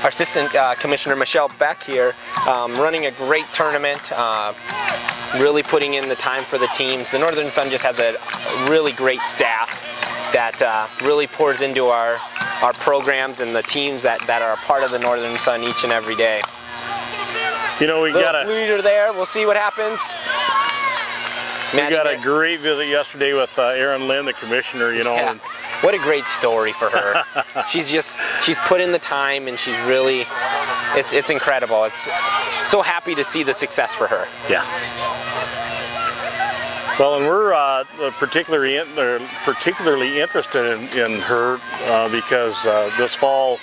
Speaker 1: Our assistant commissioner Michelle Beck here, running a great tournament, really putting in the time for the teams. The Northern Sun just has a really great staff that really pours into our programs and the teams that are a part of the Northern Sun each and every day.
Speaker 2: You know, we got a
Speaker 1: leader there. We'll see what happens.
Speaker 2: We got a great visit yesterday with Erin Lynn, the commissioner. You know.
Speaker 1: Yeah. What a great story for her. she's put in the time, and she's really, it's incredible. It's so happy to see the success for her.
Speaker 2: Yeah. Well, and we're particularly interested in her because this fall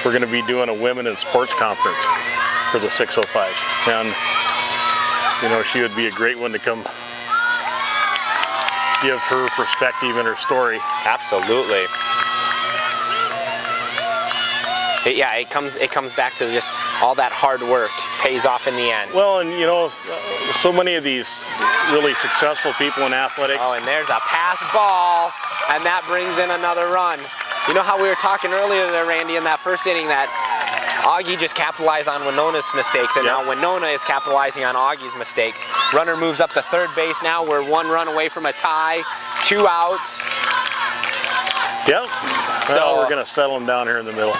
Speaker 2: we're going to be doing a women in sports conference for the 605, and you know, she would be a great one to come give her perspective and her story.
Speaker 1: Absolutely. It comes back to just all that hard work pays off in the end.
Speaker 2: Well, and you know, so many of these really successful people in athletics.
Speaker 1: Oh, and there's a pass ball, and that brings in another run. You know how we were talking earlier there, Randy, in that first inning that Augie just capitalized on Winona's mistakes, and now Winona is capitalizing on Augie's mistakes. Runner moves up to third base now. We're 1 run away from a tie, 2 outs.
Speaker 2: Yep. So we're going to settle them down here in the middle.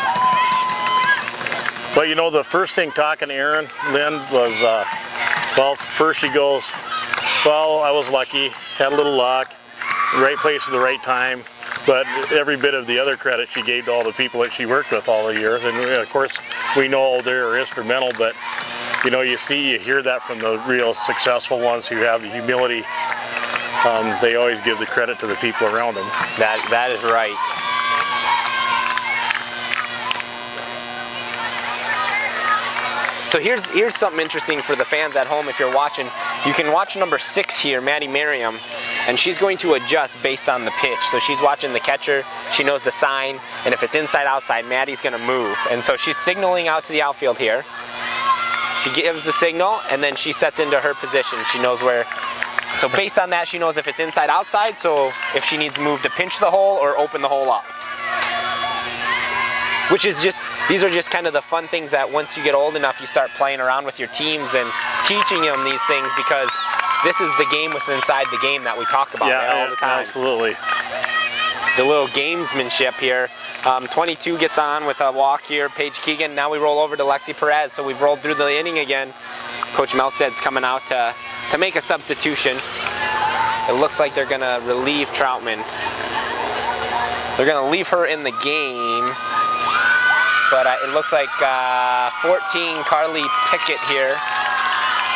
Speaker 2: But you know, the first thing talking to Erin Lynn was, well, first she goes, well, I was lucky, had a little luck, right place at the right time. But every bit of the other credit she gave to all the people that she worked with all the years. And of course, we know they're instrumental, but you know, you hear that from the real successful ones who have the humility. They always give the credit to the people around them.
Speaker 1: That is right. So here's something interesting for the fans at home if you're watching. You can watch number 6 here, Maddie Merriam, and she's going to adjust based on the pitch. So she's watching the catcher, she knows the sign, and if it's inside outside, Maddie's going to move. And so she's signaling out to the outfield here. She gives the signal, and then she sets into her position. She knows where. So based on that, she knows if it's inside outside, so if she needs to move to pinch the hole or open the hole up. Which is just, these are just kind of the fun things that once you get old enough, you start playing around with your teams and teaching them these things, because this is the game within inside the game that we talk about all the time.
Speaker 2: Absolutely.
Speaker 1: The little gamesmanship here. 22 gets on with a walk here, Paige Keegan. Now we roll over to Lexi Perez, so we've rolled through the inning again. Coach Melstead's coming out to make a substitution. It looks like they're going to relieve Troutman. They're going to leave her in the game. But it looks like 14, Carly Pickett here,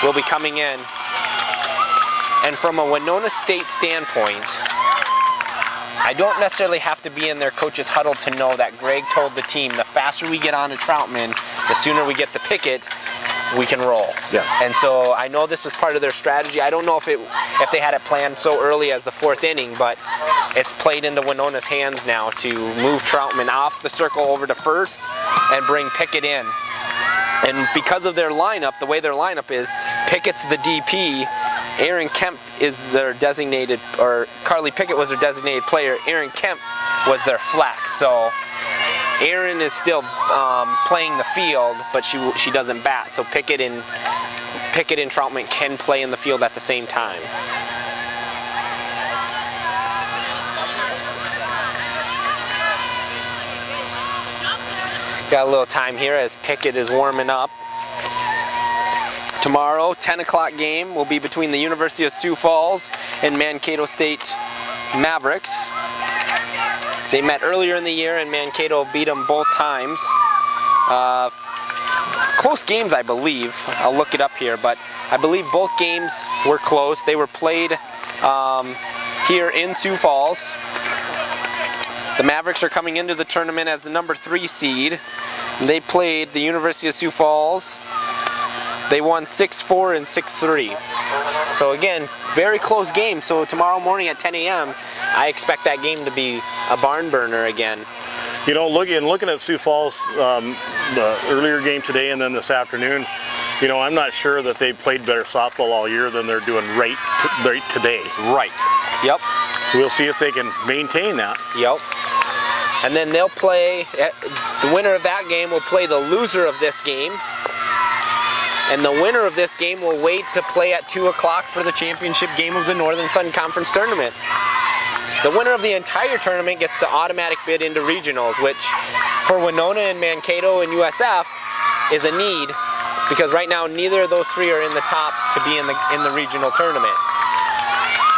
Speaker 1: will be coming in. And from a Winona State standpoint, I don't necessarily have to be in their coach's huddle to know that Greg told the team, the faster we get on to Troutman, the sooner we get to Pickett, we can roll.
Speaker 2: Yeah.
Speaker 1: And so I know this was part of their strategy. I don't know if they had it planned so early as the 4th inning, but it's played into Winona's hands now to move Troutman off the circle over to first and bring Pickett in. And because of their lineup, the way their lineup is, Pickett's the DP, Aaron Kemp is their designated, or Carly Pickett was their designated player, Aaron Kemp was their flex. So Aaron is still playing the field, but she doesn't bat. So Pickett and Troutman can play in the field at the same time. Got a little time here as Pickett is warming up. Tomorrow, 10 o'clock game will be between the University of Sioux Falls and Mankato State Mavericks. They met earlier in the year and Mankato beat them both times. Close games, I believe. I'll look it up here, but I believe both games were close. They were played here in Sioux Falls. The Mavericks are coming into the tournament as the number 3 seed. They played the University of Sioux Falls. They won 6-4 and 6-3. So again, very close game. So tomorrow morning at 10 a.m., I expect that game to be a barn burner again.
Speaker 2: You know, looking at Sioux Falls, the earlier game today and then this afternoon, you know, I'm not sure that they've played better softball all year than they're doing right today.
Speaker 1: Right. Yep.
Speaker 2: We'll see if they can maintain that.
Speaker 1: Yep. And then they'll play, the winner of that game will play the loser of this game. And the winner of this game will wait to play at 2 o'clock for the championship game of the Northern Sun Conference Tournament. The winner of the entire tournament gets the automatic bid into regionals, which for Winona and Mankato and USF is a need, because right now neither of those 3 are in the top to be in the regional tournament.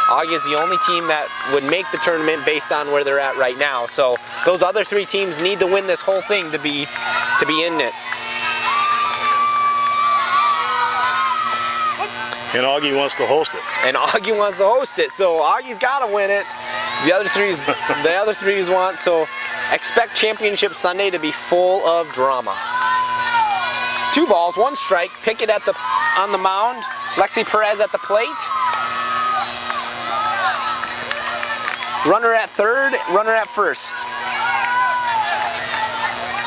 Speaker 1: Augie is the only team that would make the tournament based on where they're at right now. So those other 3 teams need to win this whole thing to be in it.
Speaker 2: And Augie wants to host it.
Speaker 1: And Augie wants to host it, so Augie's got to win it. The other threes want. So expect Championship Sunday to be full of drama. 2 balls, 1 strike. Pickett on the mound. Lexi Perez at the plate. Runner at third, runner at first.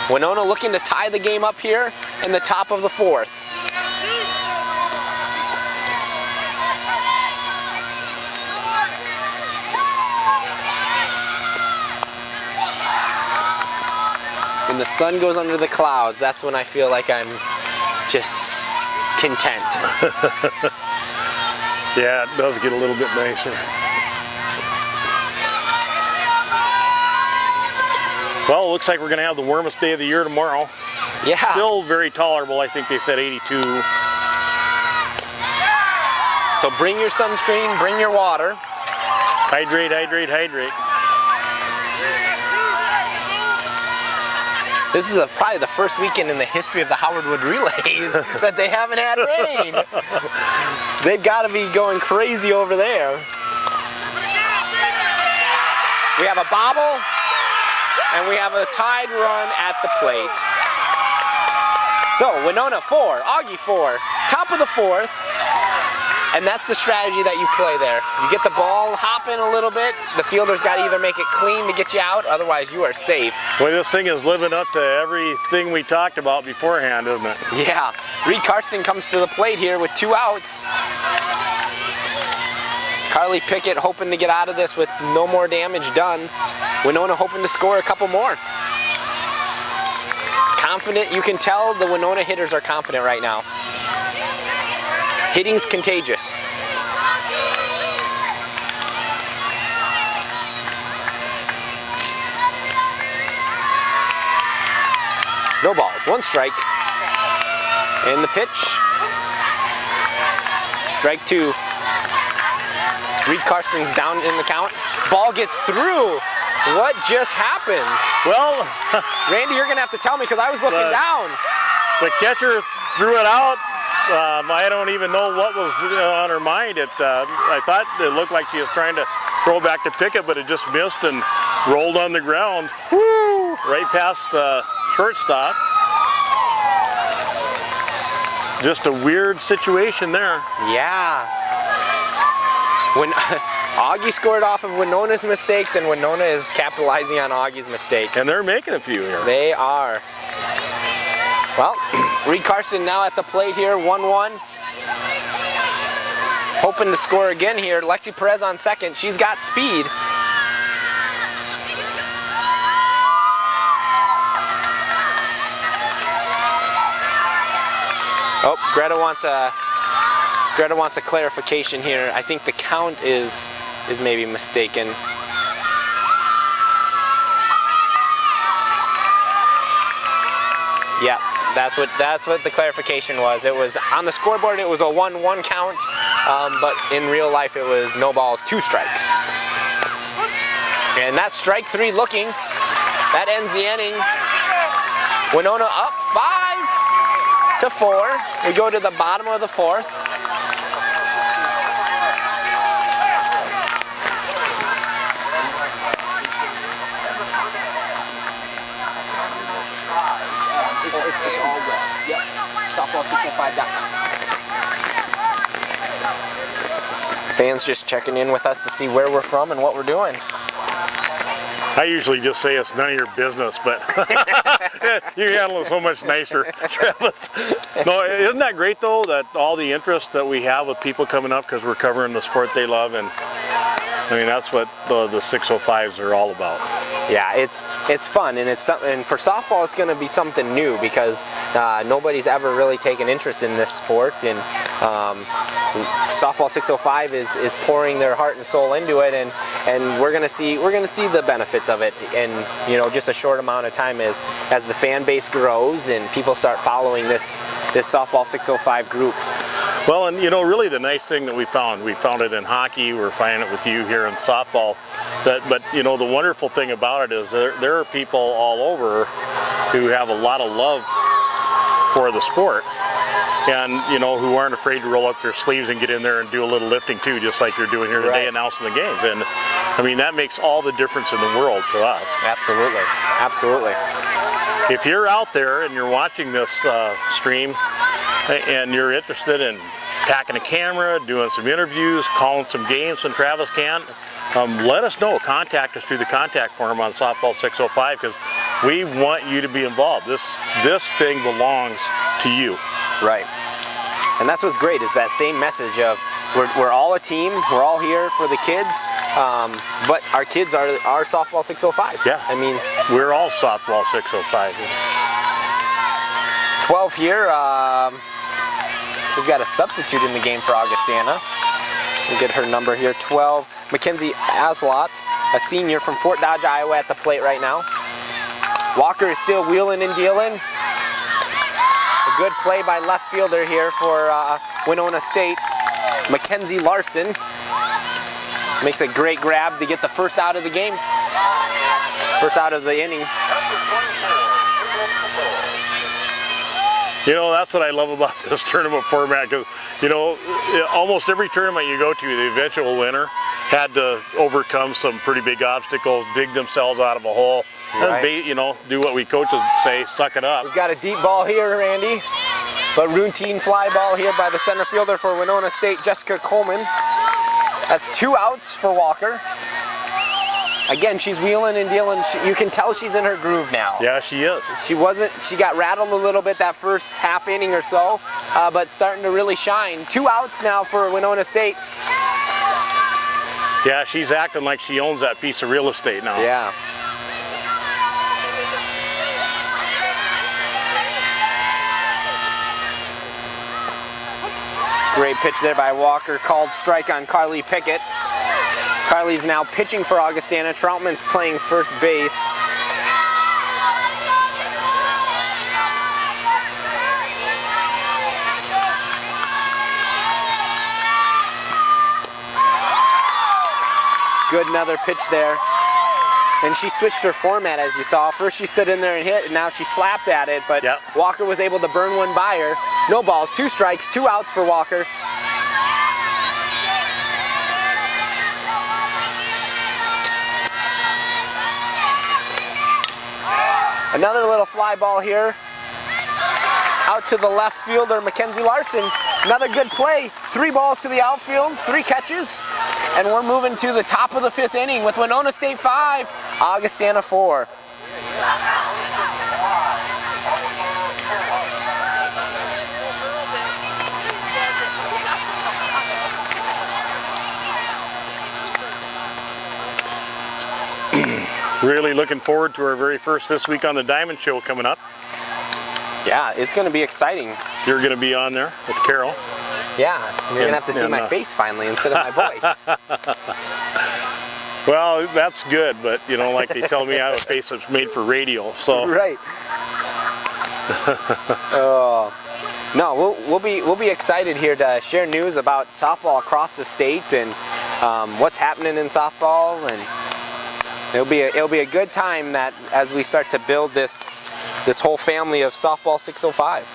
Speaker 1: Winona looking to tie the game up here in the top of the 4th. When the sun goes under the clouds, that's when I feel like I'm just content.
Speaker 2: Yeah, it does get a little bit nicer. Well, it looks like we're going to have the warmest day of the year tomorrow.
Speaker 1: Yeah.
Speaker 2: Still very tolerable. I think they said 82.
Speaker 1: So bring your sunscreen, bring your water.
Speaker 2: Hydrate, hydrate, hydrate.
Speaker 1: This is probably the first weekend in the history of the Howard Wood Relays that they haven't had rain. They've got to be going crazy over there. We have a bobble, and we have a tied run at the plate. So Winona 4, Augie 4, top of the 4th. And that's the strategy that you play there. You get the ball hopping a little bit, the fielder's got to either make it clean to get you out, otherwise you are safe.
Speaker 2: Well, this thing is living up to everything we talked about beforehand, isn't it?
Speaker 1: Yeah. Reed Carson comes to the plate here with 2 outs. Carly Pickett hoping to get out of this with no more damage done. Winona hoping to score a couple more. Confident, you can tell the Winona hitters are confident right now. Hitting's contagious. No balls, 1 strike. And the pitch. Strike 2. Reed Carson's down in the count. Ball gets through. What just happened?
Speaker 2: Well,
Speaker 1: Randy, you're gonna have to tell me because I was looking down.
Speaker 2: The catcher threw it out. I don't even know what was on her mind. I thought it looked like she was trying to throw back to Pickett, but it just missed and rolled on the ground. Woo! Right past shortstop. Just a weird situation there.
Speaker 1: Yeah. When Augie scored off of Winona's mistakes, and Winona is capitalizing on Augie's mistakes.
Speaker 2: And they're making a few here.
Speaker 1: They are. Well, Reed Carson now at the plate here, 1-1. Hoping to score again here. Lexi Perez on second. She's got speed. Oh, Greta wants a clarification here. I think the count is maybe mistaken. Yeah, that's what the clarification was. It was on the scoreboard. It was a 1-1 count, but in real life it was no balls, 2 strikes. And that's strike 3 looking. That ends the inning. Winona up 5-4. We go to the bottom of the 4th. It's all wet. Yep. Softball605.com. Fans just checking in with us to see where we're from and what we're doing.
Speaker 2: I usually just say it's none of your business, but you handle it so much nicer, Travis. No, isn't that great though, that all the interest that we have with people coming up because we're covering the sport they love, and I mean that's what the 605s are all about.
Speaker 1: Yeah, it's fun, and and for softball it's going to be something new because nobody's ever really taken interest in this sport, and Softball 605 is pouring their heart and soul into it, and we're going to see the benefits of it in just a short amount of time as the fan base grows and people start following this Softball 605 group.
Speaker 2: Well, and really the nice thing that we found it in hockey, we're finding it with you here in softball, but the wonderful thing about it is there are people all over who have a lot of love for the sport, and who aren't afraid to roll up their sleeves and get in there and do a little lifting too, just like you're doing here today, right, announcing the games. And I mean, that makes all the difference in the world for us.
Speaker 1: Absolutely, absolutely.
Speaker 2: If you're out there and you're watching this stream and you're interested in packing a camera, doing some interviews, calling some games when Travis can, let us know. Contact us through the contact form on Softball 605 because we want you to be involved. This thing belongs to you.
Speaker 1: Right. And that's what's great, is that same message of we're all a team, we're all here for the kids, but our kids are Softball 605.
Speaker 2: Yeah.
Speaker 1: I mean,
Speaker 2: we're all Softball 605.
Speaker 1: 12 here. We've got a substitute in the game for Augustana. We'll get her number here, 12. Mackenzie Aslott, a senior from Fort Dodge, Iowa, at the plate right now. Walker is still wheeling and dealing. A good play by left fielder here for Winona State. Mackenzie Larson makes a great grab to get the first out of the game. First out of the inning.
Speaker 2: That's what I love about this tournament format, because, almost every tournament you go to, the eventual winner had to overcome some pretty big obstacles, dig themselves out of a hole, right, and, do what we coaches say, suck it up.
Speaker 1: We've got a deep ball here, Randy, but routine fly ball here by the center fielder for Winona State, Jessica Coleman. That's 2 outs for Walker. Again, she's wheeling and dealing. You can tell she's in her groove now.
Speaker 2: Yeah, she is.
Speaker 1: She got rattled a little bit that first half inning or so, but starting to really shine. 2 outs now for Winona State.
Speaker 2: Yeah, she's acting like she owns that piece of real estate now.
Speaker 1: Yeah. Great pitch there by Walker, called strike on Carly Pickett. Carly's now pitching for Augustana. Troutman's playing first base. Good, another pitch there. And she switched her format, as you saw. First she stood in there and hit, and now she slapped at it, but yep, Walker was able to burn one by her. No balls, 2 strikes, 2 outs for Walker. Another little fly ball here. Out to the left fielder, Mackenzie Larson. Another good play. 3 balls to the outfield, 3 catches. And we're moving to the top of the 5th inning with Winona State 5, Augustana 4.
Speaker 2: Really looking forward to our very first This Week on the Diamond show coming up.
Speaker 1: Yeah, it's going to be exciting.
Speaker 2: You're going to be on there with Carol.
Speaker 1: Yeah, you're going to have to see my face finally instead of my voice.
Speaker 2: Well, that's good, but you know, like they tell me, I have a face that's made for radio, so.
Speaker 1: Right. No, we'll be excited here to share news about softball across the state and what's happening in softball, and it'll be a good time that as we start to build this whole family of softball 605.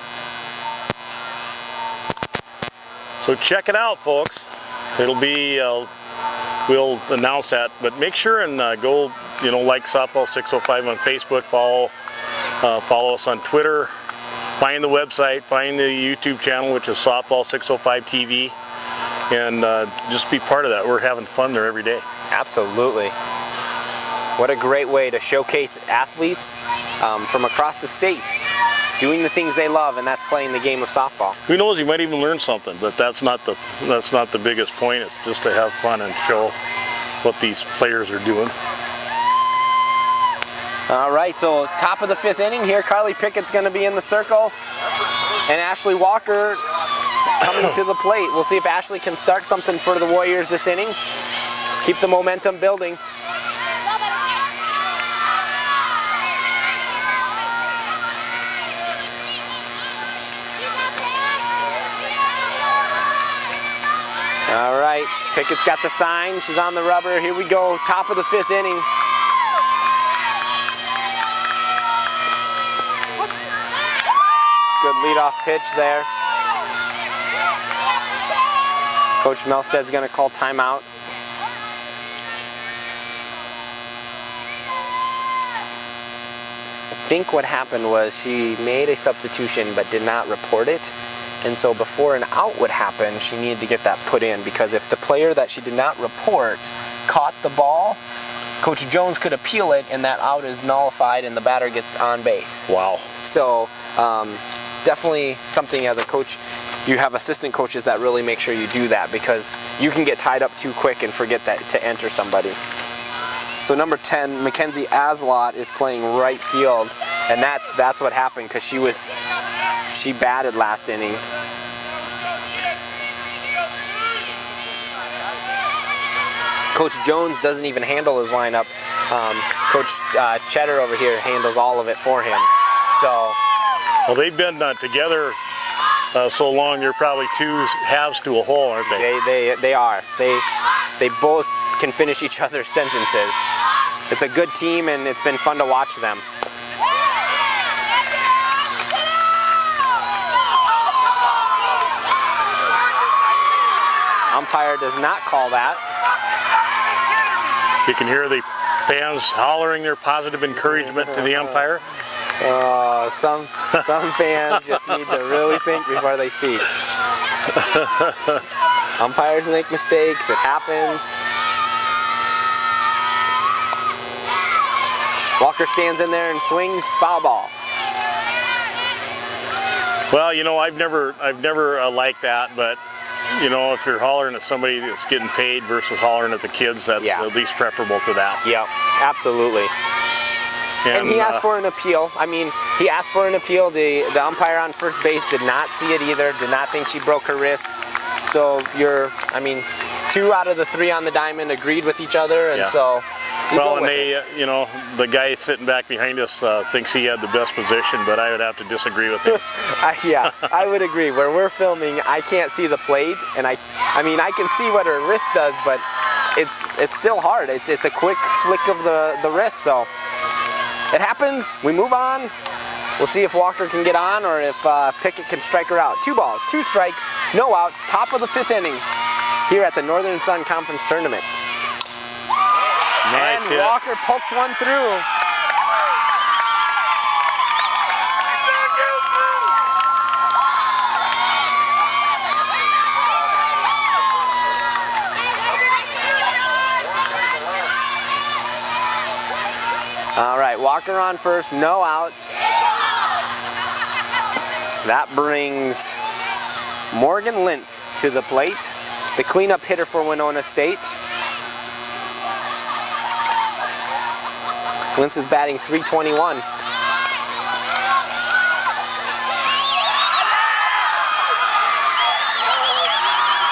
Speaker 2: So check it out, folks. It'll be we'll announce that, but make sure and go, you know, like Softball 605 on Facebook, follow us on Twitter, find the website, find the YouTube channel, which is Softball 605 TV, and just be part of that. We're having fun there every day.
Speaker 1: Absolutely. What a great way to showcase athletes from across the state doing the things they love, and that's playing the game of softball.
Speaker 2: Who knows, you might even learn something, but that's not the biggest point. It's just to have fun and show what these players are doing.
Speaker 1: All right, so top of the 5th inning here. Carly Pickett's going to be in the circle, and Ashley Walker coming to the plate. We'll see if Ashley can start something for the Warriors this inning. Keep the momentum building. All right, Pickett's got the sign. She's on the rubber. Here we go, top of the 5th inning. Good leadoff pitch there. Coach Melstead's going to call timeout. I think what happened was she made a substitution but did not report it. And so before an out would happen, she needed to get that put in, because if the player that she did not report caught the ball, Coach Jones could appeal it and that out is nullified and the batter gets on base.
Speaker 2: Wow.
Speaker 1: So definitely something as a coach, you have assistant coaches that really make sure you do that, because you can get tied up too quick and forget that to enter somebody. So number 10, Mackenzie Aslott, is playing right field, and that's what happened, because she batted last inning. Coach Jones doesn't even handle his lineup. Coach Cheddar over here handles all of it for him. So,
Speaker 2: well, they've been together so long. They're probably 2 halves to a whole, aren't they?
Speaker 1: They are. They both can finish each other's sentences. It's a good team, and it's been fun to watch them. Umpire does not call that.
Speaker 2: You can hear the fans hollering their positive encouragement to the umpire.
Speaker 1: Some fans just need to really think before they speak. Umpires make mistakes, it happens. Walker stands in there and swings, foul ball.
Speaker 2: Well, you know, I've never liked that, but you know, if you're hollering at somebody that's getting paid versus hollering at the kids, that's at least preferable to that.
Speaker 1: Yeah, absolutely. And he asked for an appeal. I mean, he asked for an appeal. The umpire on first base did not see it either, did not think she broke her wrist. So I mean, 2 out of the 3 on the diamond agreed with each other, and so
Speaker 2: well, and they, you know, the guy sitting back behind us thinks he had the best position, but I would have to disagree with him.
Speaker 1: Yeah, I would agree. Where we're filming, I can't see the plate, and I mean, I can see what her wrist does, but it's still hard. It's a quick flick of the wrist, so it happens. We move on. We'll see if Walker can get on or if Pickett can strike her out. 2 balls, 2 strikes, no outs. Top of the 5th inning here at the Northern Sun Conference Tournament.
Speaker 2: Nice
Speaker 1: and
Speaker 2: hit.
Speaker 1: Walker pokes one through. All right, Walker on first, no outs. That brings Morgan Lintz to the plate, the cleanup hitter for Winona State. Lintz is batting .321.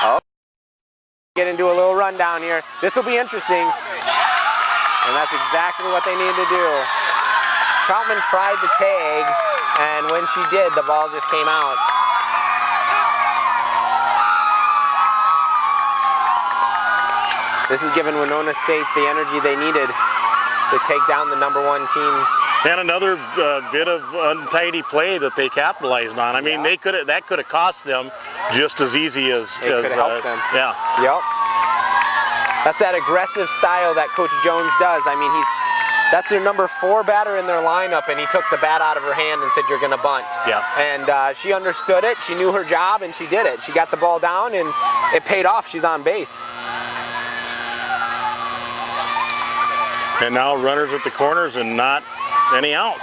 Speaker 1: Oh, get into a little rundown here. This will be interesting. And that's exactly what they needed to do. Troutman tried to tag, and when she did, the ball just came out. This is giving Winona State the energy they needed to take down the #1 team.
Speaker 2: And another bit of untidy play that they capitalized on. I mean, that could have cost them just as easy as
Speaker 1: it could have helped them.
Speaker 2: Yeah.
Speaker 1: Yep. That's that aggressive style that Coach Jones does. I mean, that's their #4 batter in their lineup, and he took the bat out of her hand and said, "You're going to bunt."
Speaker 2: Yeah.
Speaker 1: And she understood it. She knew her job, and she did it. She got the ball down, and it paid off. She's on base.
Speaker 2: And now runners at the corners and not any outs.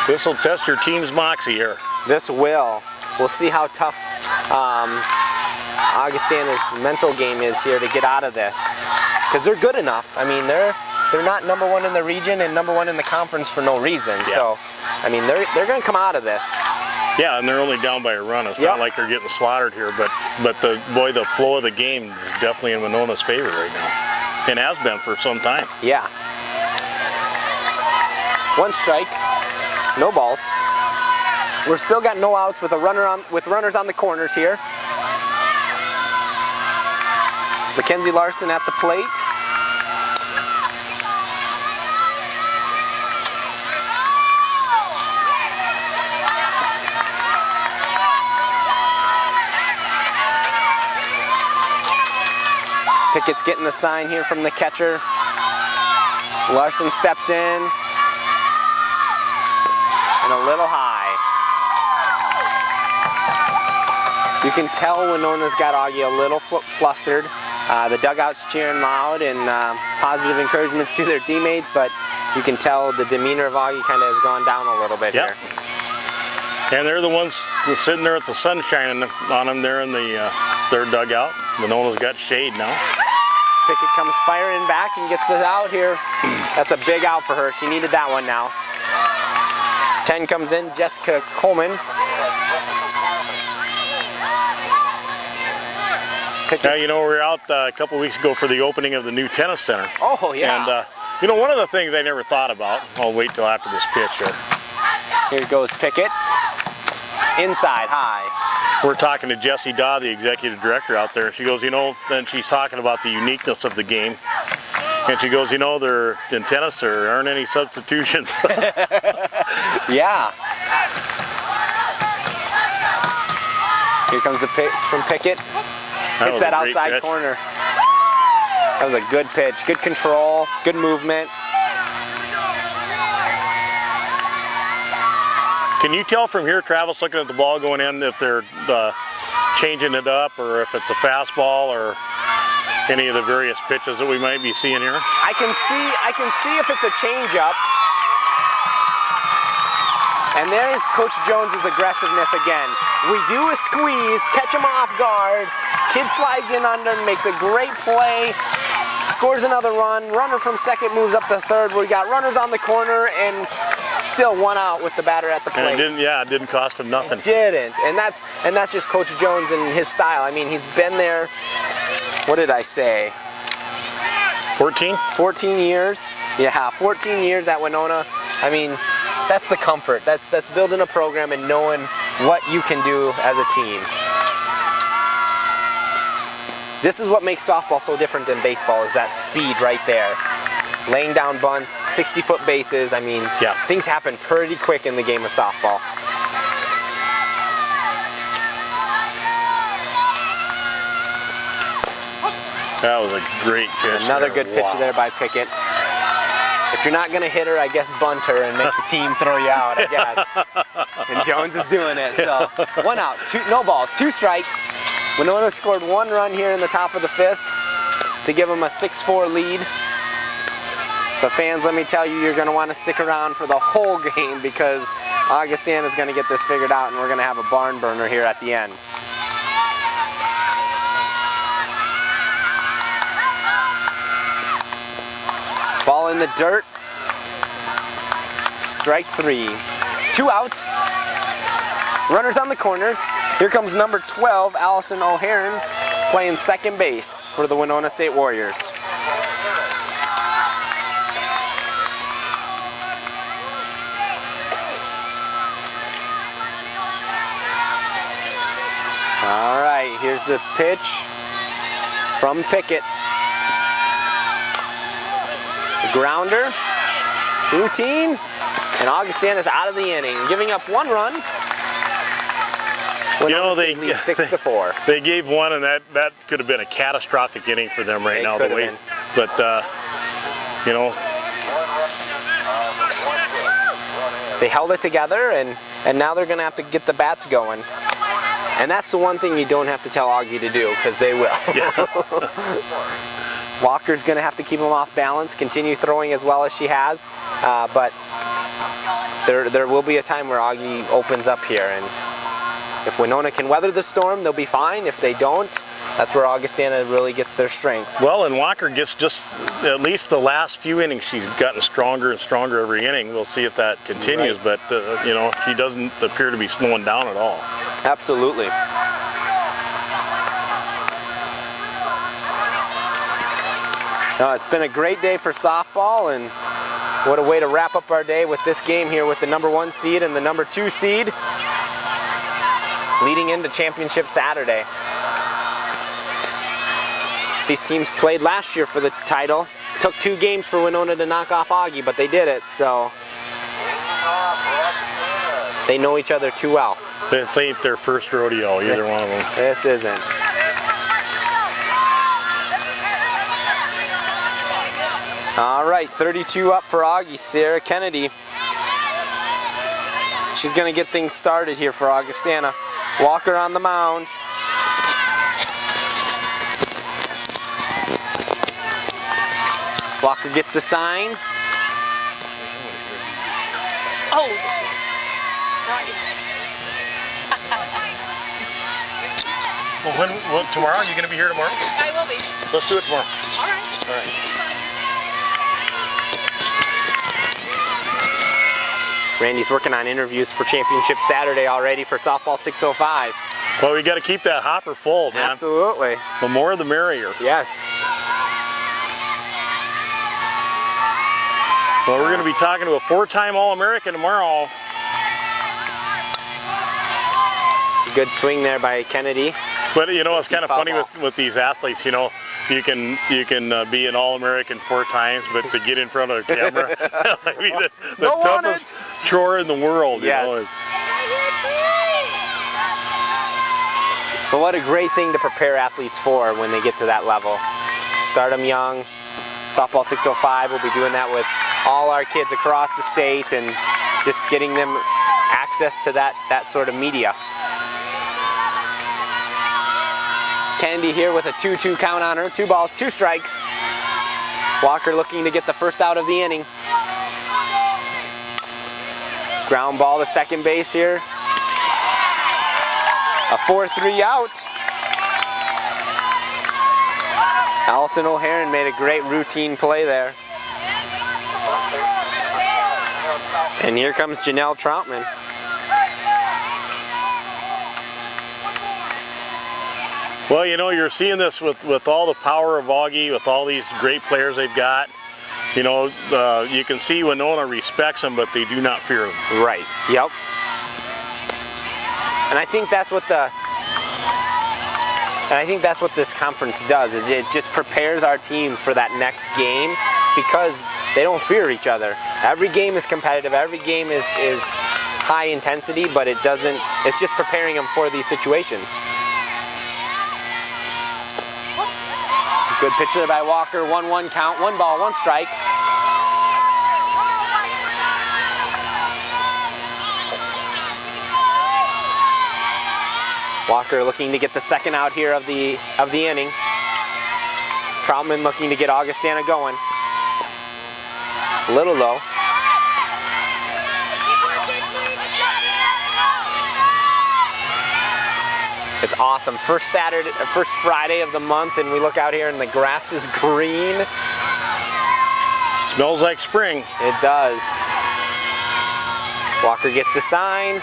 Speaker 2: This will test your team's moxie here.
Speaker 1: This will. We'll see how tough Augustana's mental game is here to get out of this. Because they're good enough. I mean, they're not #1 in the region and #1 in the conference for no reason. Yeah. So, I mean, they're going to come out of this.
Speaker 2: Yeah, and they're only down by a run. It's not like they're getting slaughtered here, but the flow of the game is definitely in Winona's favor right now, and has been for some time.
Speaker 1: Yeah. 1 strike, no balls. We're still got no outs with runners on the corners here. Mackenzie Larson at the plate. Pickett's getting the sign here from the catcher. Larson steps in. And a little high. You can tell Winona's got Augie a little flustered. The dugout's cheering loud and positive encouragements to their teammates, but you can tell the demeanor of Augie kind of has gone down a little bit here.
Speaker 2: And they're the ones sitting there with the sun shining on them there in their dugout. Winona's got shade now.
Speaker 1: Pickett comes firing back and gets this out here. That's a big out for her. She needed that one now. 10 comes in, Jessica Coleman.
Speaker 2: Now, you know, we were out a couple weeks ago for the opening of the new tennis center.
Speaker 1: Oh, yeah.
Speaker 2: And, you know, one of the things I never thought about, I'll wait till after this pitch here.
Speaker 1: Here goes Pickett. Inside, high.
Speaker 2: We're talking to Jessie Daw, the executive director out there. She goes, you know, then she's talking about the uniqueness of the game. And she goes, you know, in tennis there aren't any substitutions.
Speaker 1: Yeah. Here comes the pitch from Pickett. Hits that outside corner. That was a good pitch. Good control, good movement.
Speaker 2: Can you tell from here, Travis, looking at the ball going in, if they're changing it up or if it's a fastball or any of the various pitches that we might be seeing here?
Speaker 1: I can see if it's a changeup. And there's Coach Jones's aggressiveness again. We do a squeeze, catch him off guard. Kid slides in under and makes a great play. Scores another run. Runner from second moves up to third. We got runners on the corner and still 1 out with the batter at the plate.
Speaker 2: And it didn't cost him nothing.
Speaker 1: It didn't. And that's just Coach Jones and his style. I mean, he's been there, what did I say?
Speaker 2: 14?
Speaker 1: 14 years. Yeah, 14 years at Winona. I mean, that's the comfort. That's building a program and knowing what you can do as a team. This is what makes softball so different than baseball, is that speed right there. Laying down bunts, 60-foot bases. I mean, things happen pretty quick in the game of softball.
Speaker 2: That was a great pitch.
Speaker 1: Another good pitch there by Pickett. If you're not going to hit her, I guess bunt her and make the team throw you out, I guess. And Jones is doing it. So 1 out, no balls, 2 strikes. Winona scored 1 run here in the top of the 5th to give them a 6-4 lead. But fans, let me tell you, you're going to want to stick around for the whole game because Augustana is going to get this figured out and we're going to have a barn burner here at the end. Ball in the dirt. Strike 3. 2 outs. Runners on the corners. Here comes number 12, Allison O'Haron, playing second base for the Winona State Warriors. All right, here's the pitch from Pickett. Grounder, routine, and Augustana's out of the inning, giving up 1 run.
Speaker 2: You know, they
Speaker 1: lead 6-4.
Speaker 2: They gave 1, and that could have been a catastrophic inning for them right now. The way, but you know,
Speaker 1: they held it together, and now they're going to have to get the bats going. And that's the one thing you don't have to tell Augie to do, because they will.
Speaker 2: Yeah.
Speaker 1: Walker's going to have to keep him off balance, continue throwing as well as she has, but there will be a time where Augie opens up here, and if Winona can weather the storm, they'll be fine. If they don't, that's where Augustana really gets their strength.
Speaker 2: Well, and Walker gets just, at least the last few innings, she's gotten stronger and stronger every inning. We'll see if that continues, right. But, you know, she doesn't appear to be slowing down at all.
Speaker 1: Absolutely. It's been a great day for softball, and what a way to wrap up our day with this game here with the number 1 seed and the number 2 seed leading into Championship Saturday. These teams played last year for the title. It took 2 games for Winona to knock off Augie, but they did it, so they know each other too well.
Speaker 2: This ain't their first rodeo, either one of them.
Speaker 1: This isn't. All right, 32 up for Augie. Sarah Kennedy. She's going to get things started here for Augustana. Walker on the mound. Walker gets the sign.
Speaker 3: Oh!
Speaker 2: Well, tomorrow? Are you going to be here tomorrow?
Speaker 3: I will be.
Speaker 2: Let's do it tomorrow.
Speaker 3: All right.
Speaker 2: All right.
Speaker 1: Randy's working on interviews for Championship Saturday already for Softball 605.
Speaker 2: Well, we got to keep that hopper full, man.
Speaker 1: Absolutely.
Speaker 2: The more the merrier.
Speaker 1: Yes.
Speaker 2: Well, we're going to be talking to a 4-time All-American tomorrow.
Speaker 1: Good swing there by Kennedy.
Speaker 2: But you know, it's kind of funny with these athletes. You know, you can be an All-American 4 times, but to get in front of the camera, I mean, the toughest chore in the world. You know, is,
Speaker 1: but what a great thing to prepare athletes for when they get to that level. Start them young. Softball 605 will be doing that with all our kids across the state and just getting them access to that sort of media. Kennedy here with a 2-2 count on her. 2 balls, 2 strikes. Walker looking to get the first out of the inning. Ground ball to second base here. A 4-3 out. Allison O'Haron made a great routine play there. And here comes Janelle Troutman.
Speaker 2: Well, you know, you're seeing this with all the power of Augie, with all these great players they've got. You know, you can see Winona respects them, but they do not fear them.
Speaker 1: Right. Yep. And I think that's what this conference does. Is it just prepares our teams for that next game because they don't fear each other. Every game is competitive. Every game is high intensity, but it doesn't. It's just preparing them for these situations. Good pitch there by Walker, 1-1 count, 1 ball, 1 strike. Walker looking to get the second out here of the inning. Troutman looking to get Augustana going. Little low. It's awesome. First Friday of the month, and we look out here and the grass is green.
Speaker 2: Smells like spring.
Speaker 1: It does. Walker gets the sign.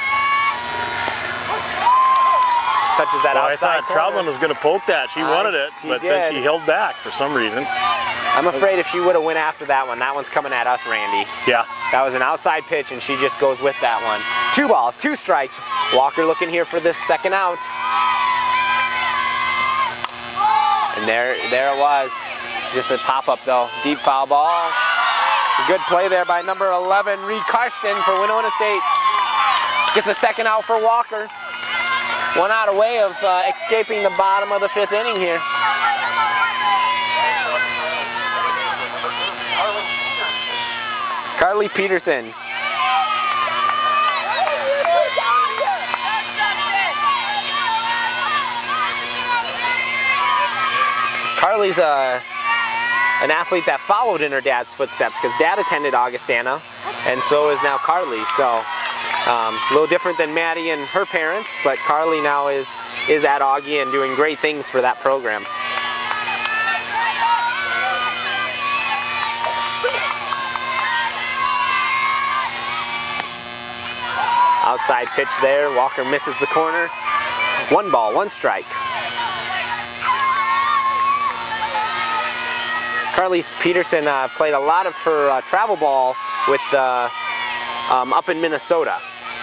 Speaker 1: Touches that outside
Speaker 2: I thought Troutman was going to poke that. She wanted it, but then she held back for some reason.
Speaker 1: I'm afraid if she would have went after that one coming at us, Randy.
Speaker 2: Yeah.
Speaker 1: That was an outside pitch, and she just goes with that one. 2 balls, 2 strikes. Walker looking here for this second out. And there it was. Just a pop-up, though. Deep foul ball. A good play there by number 11, Reed Karsten for Winona State. Gets a second out for Walker. 1 out away of escaping the bottom of the 5th inning here. Carly Peterson. Carly's an athlete that followed in her dad's footsteps because Dad attended Augustana, and so is now Carly. So a little different than Maddie and her parents, but Carly now is at Augie and doing great things for that program. Outside pitch there. Walker misses the corner. 1 ball, 1 strike. Carly Peterson played a lot of her travel ball with up in Minnesota.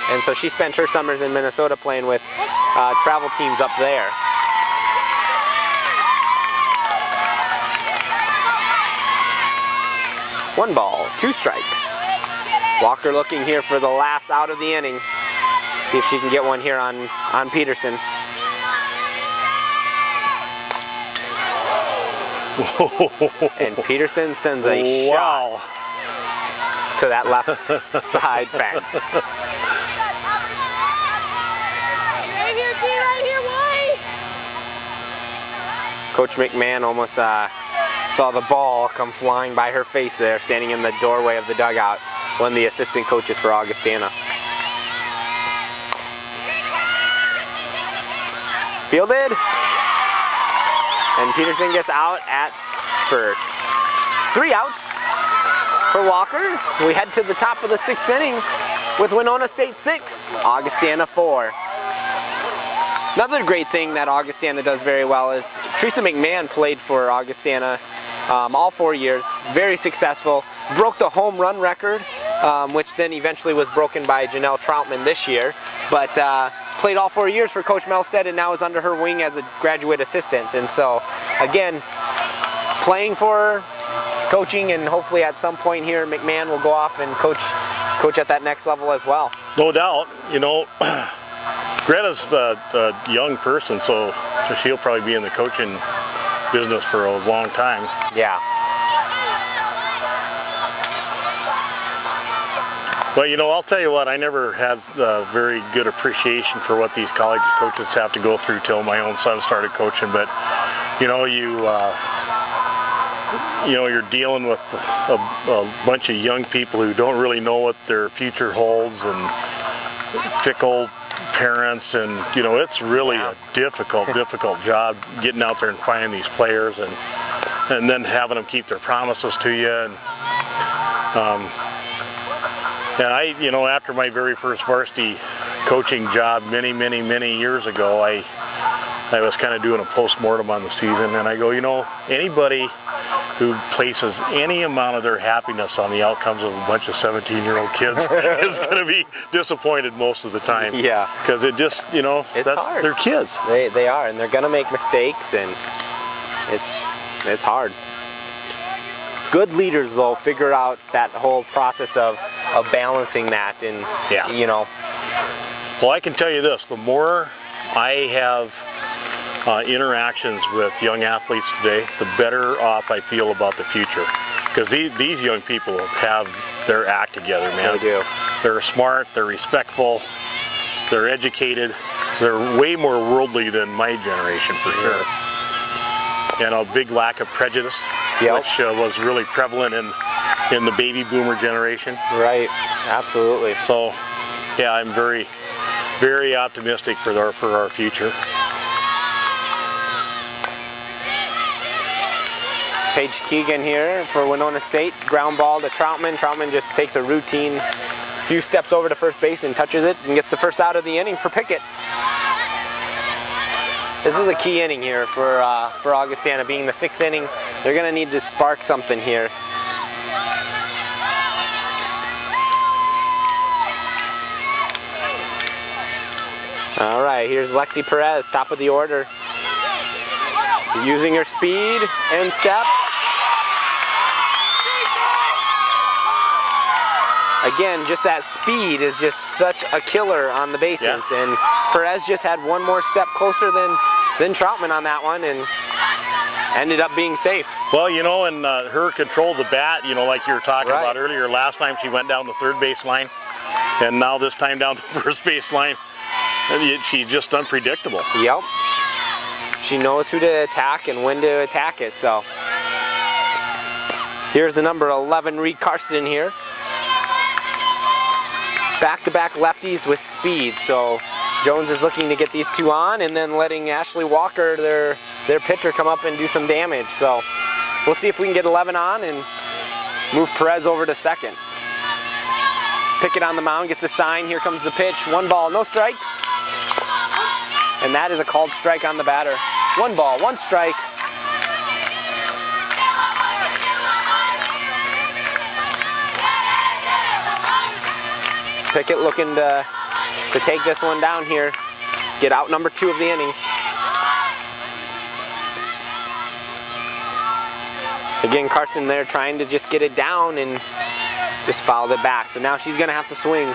Speaker 1: And so she spent her summers in Minnesota playing with travel teams up there. One ball, 2 strikes. Walker looking here for the last out of the inning. See if she can get one here on Peterson. And Peterson sends a shot to that left side fence.
Speaker 3: Right here, White.
Speaker 1: Coach McMahon almost saw the ball come flying by her face there, standing in the doorway of the dugout. One of the assistant coaches for Augustana. Fielded. And Peterson gets out at first. 3 outs for Walker. We head to the top of the 6th inning with Winona State 6, Augustana 4. Another great thing that Augustana does very well is Teresa McMahon played for Augustana all 4 years. Very successful. Broke the home run record, which then eventually was broken by Janelle Troutman this year. But played all 4 years for Coach Melstead and now is under her wing as a graduate assistant. And so, again, playing for her, coaching, and hopefully at some point here McMahon will go off and coach at that next level as well.
Speaker 2: No doubt. You know, Greta's a young person, so she'll probably be in the coaching business for a long time.
Speaker 1: Yeah.
Speaker 2: But you know, I'll tell you what, I never had a very good appreciation for what these college coaches have to go through till my own son started coaching. But you know, you're dealing with a bunch of young people who don't really know what their future holds, and fickle parents, and you know, it's really a difficult job getting out there and finding these players, and then having them keep their promises to you. And I, you know, after my very first varsity coaching job many years ago, I was kind of doing a post-mortem on the season, and I go, you know, anybody who places any amount of their happiness on the outcomes of a bunch of 17-year-old kids is going to be disappointed most of the time.
Speaker 1: Yeah.
Speaker 2: Because it just, you know,
Speaker 1: it's hard.
Speaker 2: They're kids.
Speaker 1: They are, and they're going to make mistakes, and it's hard. Good leaders, though, figure out that whole process of balancing that, and
Speaker 2: yeah,
Speaker 1: you know.
Speaker 2: Well, I can tell you this: the more I have interactions with young athletes today, the better off I feel about the future. Because these young people have their act together, man.
Speaker 1: They do.
Speaker 2: They're smart, they're respectful, they're educated, They're way more worldly than my generation, for sure. And a big lack of prejudice, which was really prevalent in the baby boomer generation.
Speaker 1: Right, absolutely.
Speaker 2: So, yeah, I'm very, very optimistic for our future.
Speaker 1: Paige Keegan here for Winona State. Ground ball to Troutman. Troutman just takes a routine few steps over to first base and touches it and gets the first out of the inning for Pickett. This is a key inning here for Augustana, being the 6th inning. They're going to need to spark something here. All right, here's Lexi Perez, top of the order. Using her speed and steps. Again, just that speed is just such a killer on the bases, and Perez just had one more step closer than Troutman on that one, and ended up being safe.
Speaker 2: Well, you know, and her control of the bat, you know, like you were talking about earlier, last time she went down the third base line, and now this time down the first base line, she's just unpredictable.
Speaker 1: Yep. She knows who to attack and when to attack it, so. Here's the number 11, Reed Carson here. Back-to-back lefties with speed, so Jones is looking to get these two on and then letting Ashley Walker, their pitcher, come up and do some damage. So we'll see if we can get 11 on and move Perez over to second. Pickett on the mound, gets the sign, here comes the pitch. 1 ball, no strikes. And that is a called strike on the batter. 1 ball, 1 strike. Pickett looking to take this one down here, get out number 2 of the inning. Again, Carson there trying to just get it down and just fouled it back. So now she's going to have to swing.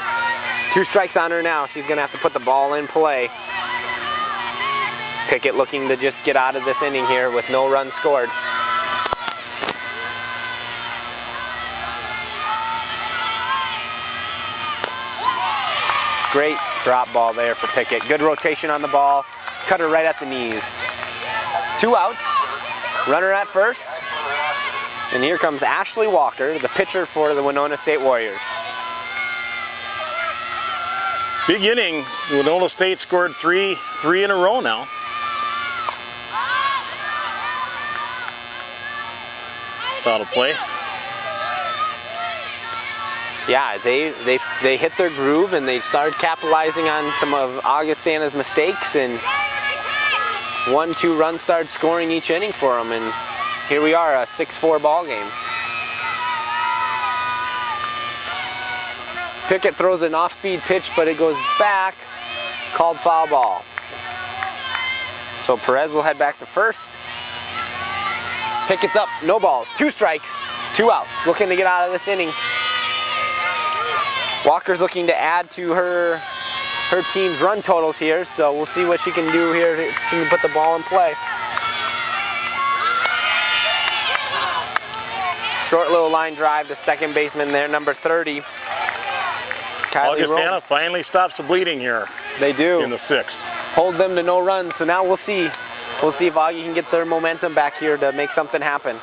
Speaker 1: 2 strikes on her now. She's going to have to put the ball in play. Pickett looking to just get out of this inning here with no runs scored. Great drop ball there for Pickett. Good rotation on the ball. Cut her right at the knees. 2 outs. Runner at first. And here comes Ashley Walker, the pitcher for the Winona State Warriors.
Speaker 2: Big inning. Winona State scored three in a row now. Foul play.
Speaker 1: Yeah, they hit their groove and they started capitalizing on some of Augustana's mistakes, and 1-2 runs started scoring each inning for them, and here we are, a 6-4 ball game. Pickett throws an off-speed pitch, but it goes back, called foul ball. So Perez will head back to first. Pickett's up, no balls, 2 strikes, 2 outs, looking to get out of this inning. Walker's looking to add to her team's run totals here, so we'll see what she can do here if she can put the ball in play. Short little line drive to second baseman there, number 30.
Speaker 2: Augustana finally stops the bleeding here.
Speaker 1: They do.
Speaker 2: In the 6th.
Speaker 1: Hold them to no runs, so now we'll see. We'll see if Augie can get their momentum back here to make something happen.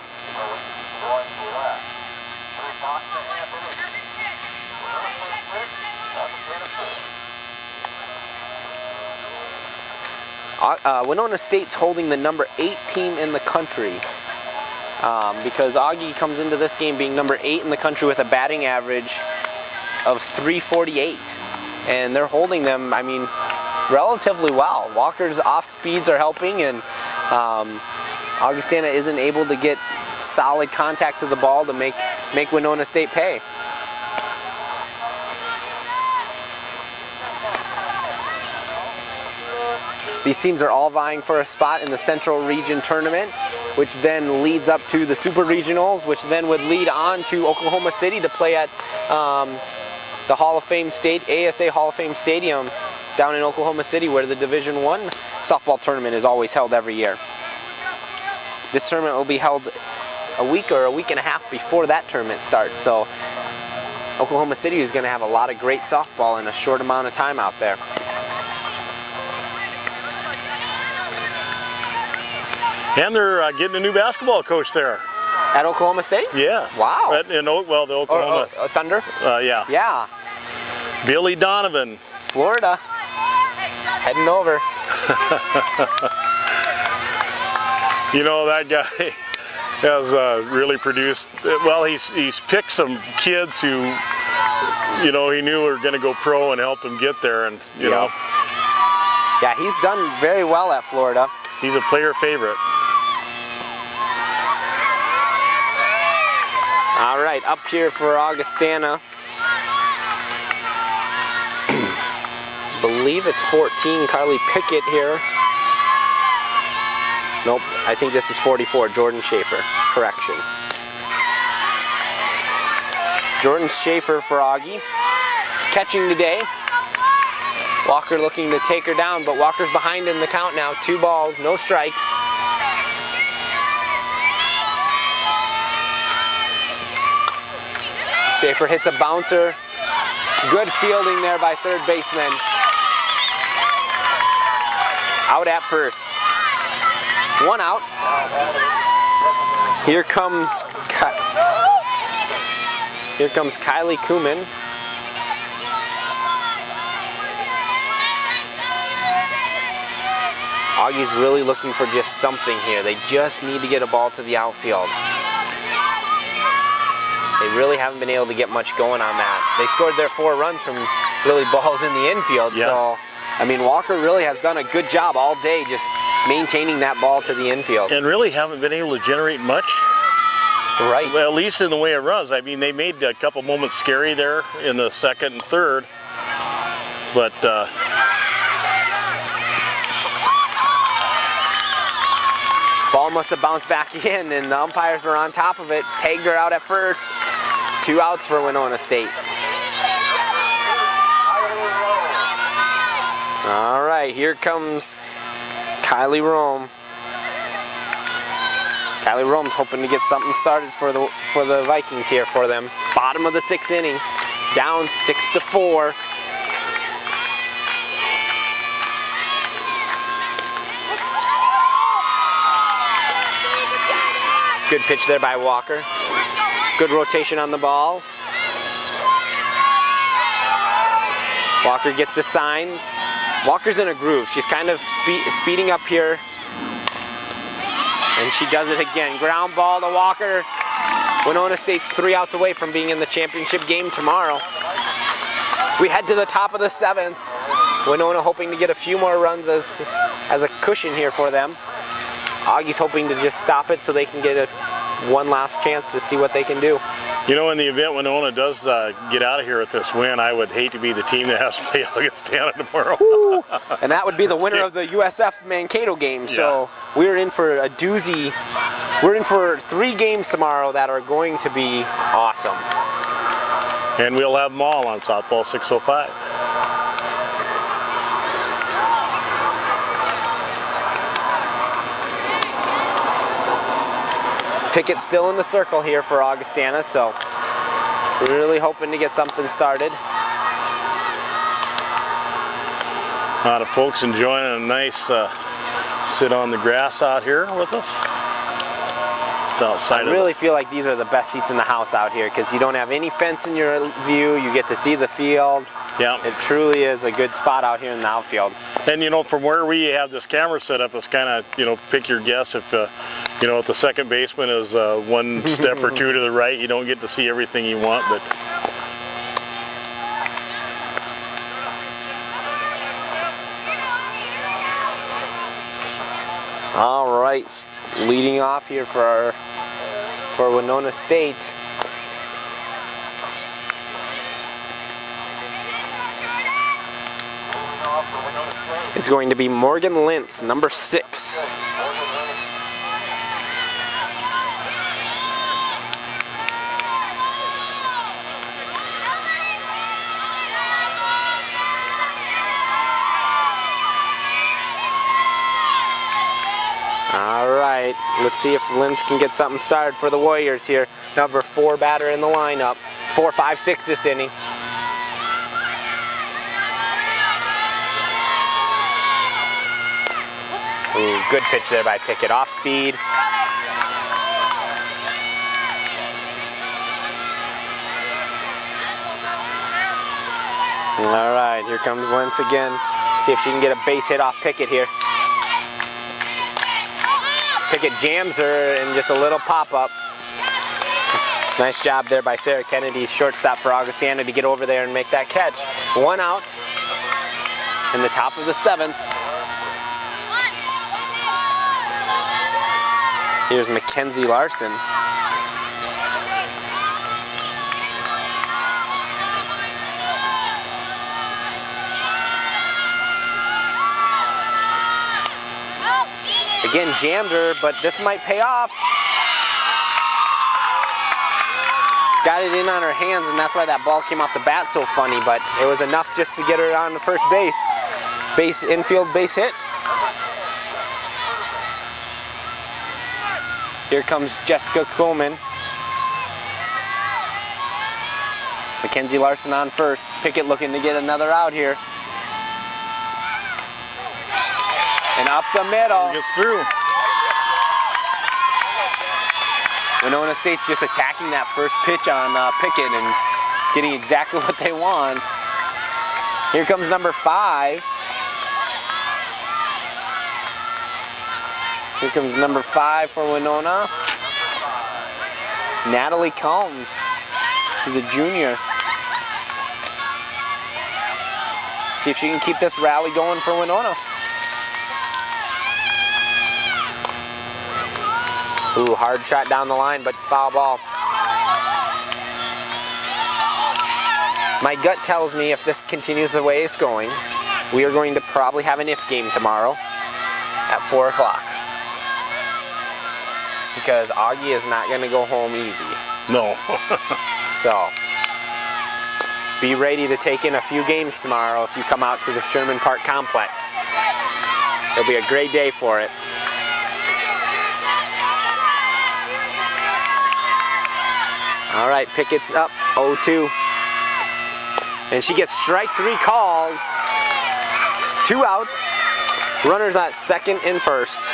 Speaker 1: Winona State's holding the number 8 team in the country because Augie comes into this game being number 8 in the country with a batting average of .348, and they're holding them, I mean, relatively well. Walker's off speeds are helping, and Augustana isn't able to get solid contact to the ball to make Winona State pay. These teams are all vying for a spot in the Central Region Tournament, which then leads up to the Super Regionals, which then would lead on to Oklahoma City to play at the Hall of Fame ASA Hall of Fame Stadium down in Oklahoma City, where the Division I softball tournament is always held every year. This tournament will be held a week or a week and a half before that tournament starts, so Oklahoma City is going to have a lot of great softball in a short amount of time out there.
Speaker 2: And they're getting a new basketball coach there.
Speaker 1: At Oklahoma State?
Speaker 2: Yeah.
Speaker 1: Wow.
Speaker 2: Well, the Oklahoma.
Speaker 1: Thunder?
Speaker 2: Yeah.
Speaker 1: Yeah.
Speaker 2: Billy Donovan.
Speaker 1: Florida. Heading over.
Speaker 2: You know, that guy has really produced, well, he's picked some kids who, you know, he knew were going to go pro and helped them get there, and, you know.
Speaker 1: Yeah, he's done very well at Florida.
Speaker 2: He's a player favorite.
Speaker 1: All right, up here for Augustana. Believe it's 14, Carly Pickett here. Nope, I think this is 44, Jordan Schaefer. Correction. Jordan Schaefer for Augie. Catching today. Walker looking to take her down, but Walker's behind in the count now. 2 balls, no strikes. Schaefer hits a bouncer. Good fielding there by third baseman. Out at first. 1 out. Here comes Kylie Kuhlman. Augie's really looking for just something here. They just need to get a ball to the outfield. They really haven't been able to get much going on that. They scored their 4 runs from really balls in the infield. Yeah. So, I mean, Walker really has done a good job all day just maintaining that ball to the infield.
Speaker 2: And really haven't been able to generate much.
Speaker 1: Right.
Speaker 2: Well, at least in the way it runs. I mean, they made a couple moments scary there in the second and third. But,
Speaker 1: ball must have bounced back in, and the umpires were on top of it. Tagged her out at first. 2 outs for Winona State. All right, here comes Kylie Rome. Kylie Rome's hoping to get something started for the Vikings here for them. Bottom of the 6th inning, down 6-4. Good pitch there by Walker. Good rotation on the ball. Walker gets the sign. Walker's in a groove. She's kind of speeding up here. And she does it again. Ground ball to Walker. Winona State's 3 outs away from being in the championship game tomorrow. We head to the top of the 7th. Winona hoping to get a few more runs as a cushion here for them. Augie's hoping to just stop it so they can get one last chance to see what they can do.
Speaker 2: You know, in the event Winona does get out of here with this win, I would hate to be the team that has to play Augustana tomorrow.
Speaker 1: And that would be the winner of the USF Mankato game. So we're in for a doozy. We're in for 3 games tomorrow that are going to be awesome.
Speaker 2: And we'll have them all on Softball 605.
Speaker 1: Pickett still in the circle here for Augustana, so really hoping to get something started.
Speaker 2: A lot of folks enjoying a nice sit on the grass out here with us. Just outside.
Speaker 1: I really feel like these are the best seats in the house out here because you don't have any fence in your view. You get to see the field.
Speaker 2: Yeah.
Speaker 1: It truly is a good spot out here in the outfield.
Speaker 2: And you know, from where we have this camera set up, it's kind of, you know, pick your guess. If you know, if the second baseman is 1 step or 2 to the right, you don't get to see everything you want. But
Speaker 1: all right, leading off here for Winona State. It's going to be Morgan Lintz, number 6. All right, let's see if Lintz can get something started for the Warriors here. Number 4 batter in the lineup. 4, 5, 6 this inning. Ooh, good pitch there by Pickett. Off speed. All right, here comes Lentz again. See if she can get a base hit off Pickett here. Pickett jams her and just a little pop-up. Nice job there by Sarah Kennedy, shortstop for Augustana, to get over there and make that catch. 1 out in the top of the 7th. Here's Mackenzie Larson. Again, jammed her, but this might pay off. Got it in on her hands, and that's why that ball came off the bat so funny, but it was enough just to get her on the first base. Infield base hit. Here comes Jessica Coleman. Mackenzie Larson on first. Pickett looking to get another out here. And up the middle.
Speaker 2: Gets through.
Speaker 1: Winona State's just attacking that first pitch on Pickett and getting exactly what they want. Here comes number 5. Here comes number 5 for Winona. Natalie Combs. She's a junior. See if she can keep this rally going for Winona. Ooh, hard shot down the line, but foul ball. My gut tells me if this continues the way it's going, we are going to probably have an if game tomorrow at 4 o'clock. Because Augie is not going to go home easy.
Speaker 2: No.
Speaker 1: So, be ready to take in a few games tomorrow if you come out to the Sherman Park Complex. It'll be a great day for it. All right, Pickett's up 0-2. And she gets strike 3 called. 2 outs. Runners at second and first.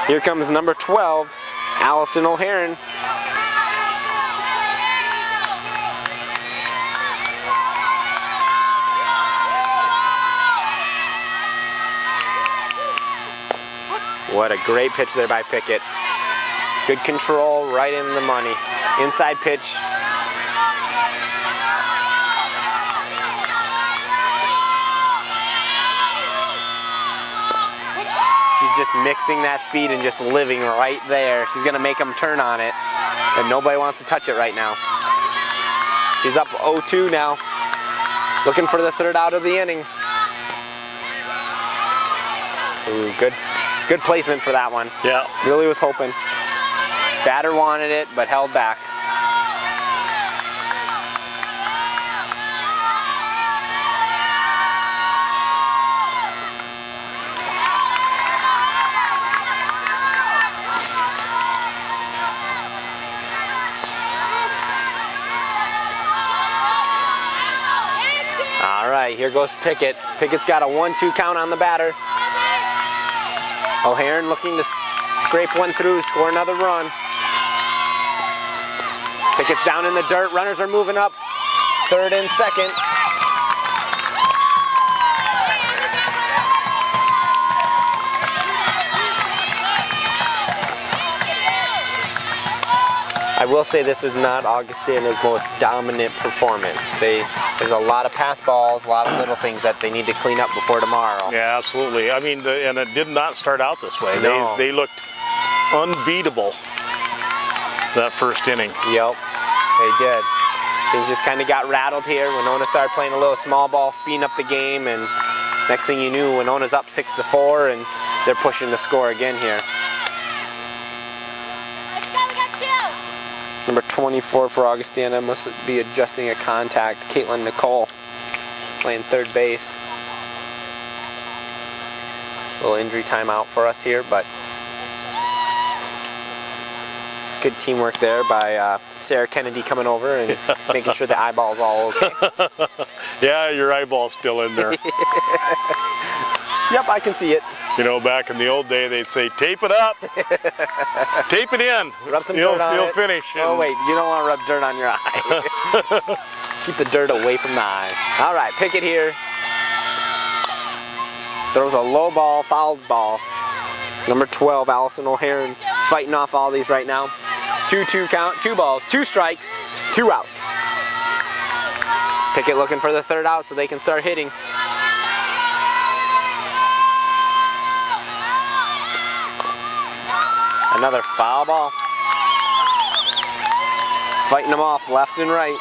Speaker 1: Here comes number 12, Allison O'Haron. What a great pitch there by Pickett. Good control, right in the money. Inside pitch. She's just mixing that speed and just living right there. She's gonna make them turn on it, and nobody wants to touch it right now. She's up 0-2 now. Looking for the 3rd out of the inning. Ooh, good placement for that one.
Speaker 2: Yeah.
Speaker 1: Really was hoping. Batter wanted it, but held back. All right, here goes Pickett. Pickett's got a 1-2 count on the batter. O'Haron looking to scrape one through, score another run. Pickett's down in the dirt. Runners are moving up. 3rd and 2nd. I will say this is not Augustana's most dominant performance. There's a lot of pass balls, a lot of little things that they need to clean up before tomorrow.
Speaker 2: Yeah, absolutely. I mean, and it did not start out this way.
Speaker 1: No.
Speaker 2: They looked unbeatable that first inning.
Speaker 1: Yep, they did. Things just kind of got rattled here. Winona started playing a little small ball, speeding up the game, and next thing you knew, Winona's up 6-4, and they're pushing the score again here. Number 24 for Augustana must be adjusting a contact. Caitlin Nicole playing 3rd base. A little injury timeout for us here, but good teamwork there by Sarah Kennedy coming over and making sure the eyeball's all okay.
Speaker 2: Yeah, your eyeball's still in there.
Speaker 1: Yep, I can see it.
Speaker 2: You know, back in the old day, they'd say, tape it up, tape it in.
Speaker 1: Rub some dirt on it.
Speaker 2: You'll finish.
Speaker 1: Oh wait, you don't want to rub dirt on your eye. Keep the dirt away from the eye. All right, pick it here. Throws a low ball, fouled ball. Number 12, Allison O'Haron, fighting off all these right now. 2-2 count, 2 balls, 2 strikes, 2 outs. Pickett looking for the 3rd out so they can start hitting. Another foul ball. Fighting them off left and right.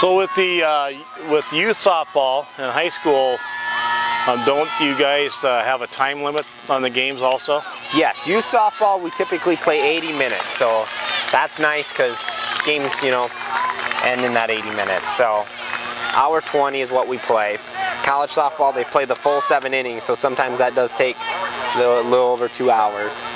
Speaker 2: So with youth softball in high school, don't you guys have a time limit on the games also?
Speaker 1: Yes, youth softball we typically play 80 minutes, so that's nice because games, you know, end in that 80 minutes. So hour 20 is what we play. College softball, they play the full 7 innings, so sometimes that does take a little over 2 hours.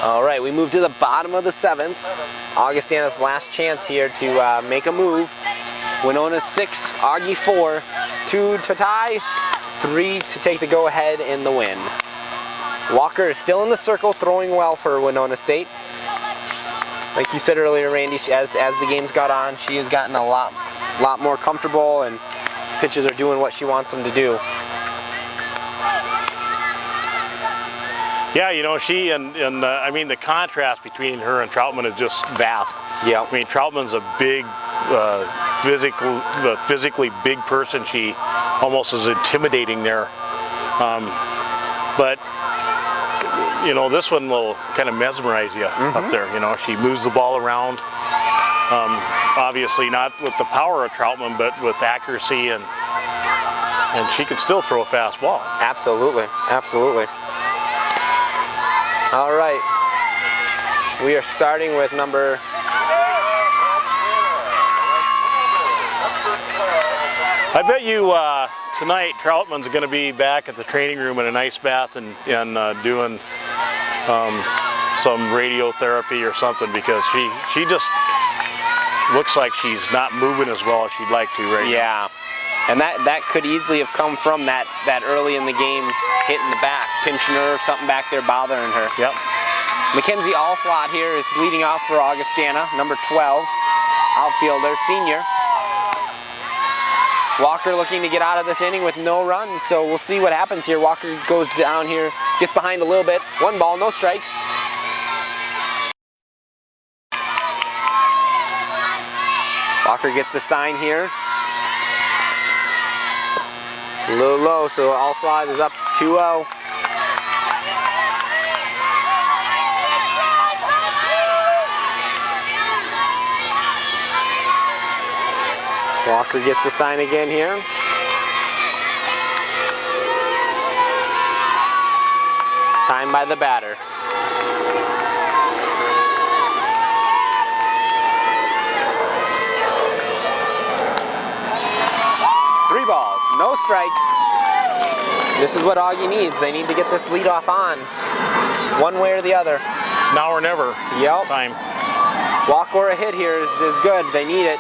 Speaker 1: All right, we move to the bottom of the 7th. Augustana's last chance here to make a move. Winona 6, Augie 4, 2 to tie, 3 to take the go-ahead and the win. Walker is still in the circle, throwing well for Winona State. Like you said earlier, Randy, as the games got on, she has gotten a lot more comfortable, and pitches are doing what she wants them to do.
Speaker 2: Yeah, you know, she and I mean, the contrast between her and Troutman is just vast.
Speaker 1: Yeah.
Speaker 2: I mean, Troutman's a big, physically big person. She almost is intimidating there. But you know, this one will kind of mesmerize you up there. You know, she moves the ball around. Obviously not with the power of Troutman, but with accuracy, and she can still throw a fast ball.
Speaker 1: Absolutely, absolutely. All right, we are starting with number...
Speaker 2: I bet you tonight Troutman's going to be back at the training room in an ice bath and doing some radiotherapy or something, because she just looks like she's not moving as well as she'd like to right now.
Speaker 1: Yeah, and that could easily have come from that early in the game hit in the back, pinching her, something back there bothering her.
Speaker 2: Yep.
Speaker 1: Mackenzie Allslot here is leading off for Augustana, number 12, outfielder, senior. Walker looking to get out of this inning with no runs, so we'll see what happens here. Walker goes down here, gets behind a little bit. 1 ball, no strikes. Walker gets the sign here. A little low, so Allslot is up 2-0. Walker gets the sign again here. Time by the batter. Three balls, no strikes. This is what Augie needs. They need to get this leadoff on, one way or the other.
Speaker 2: Now or never.
Speaker 1: Yep.
Speaker 2: Time.
Speaker 1: Walk or a hit here is good. They need it.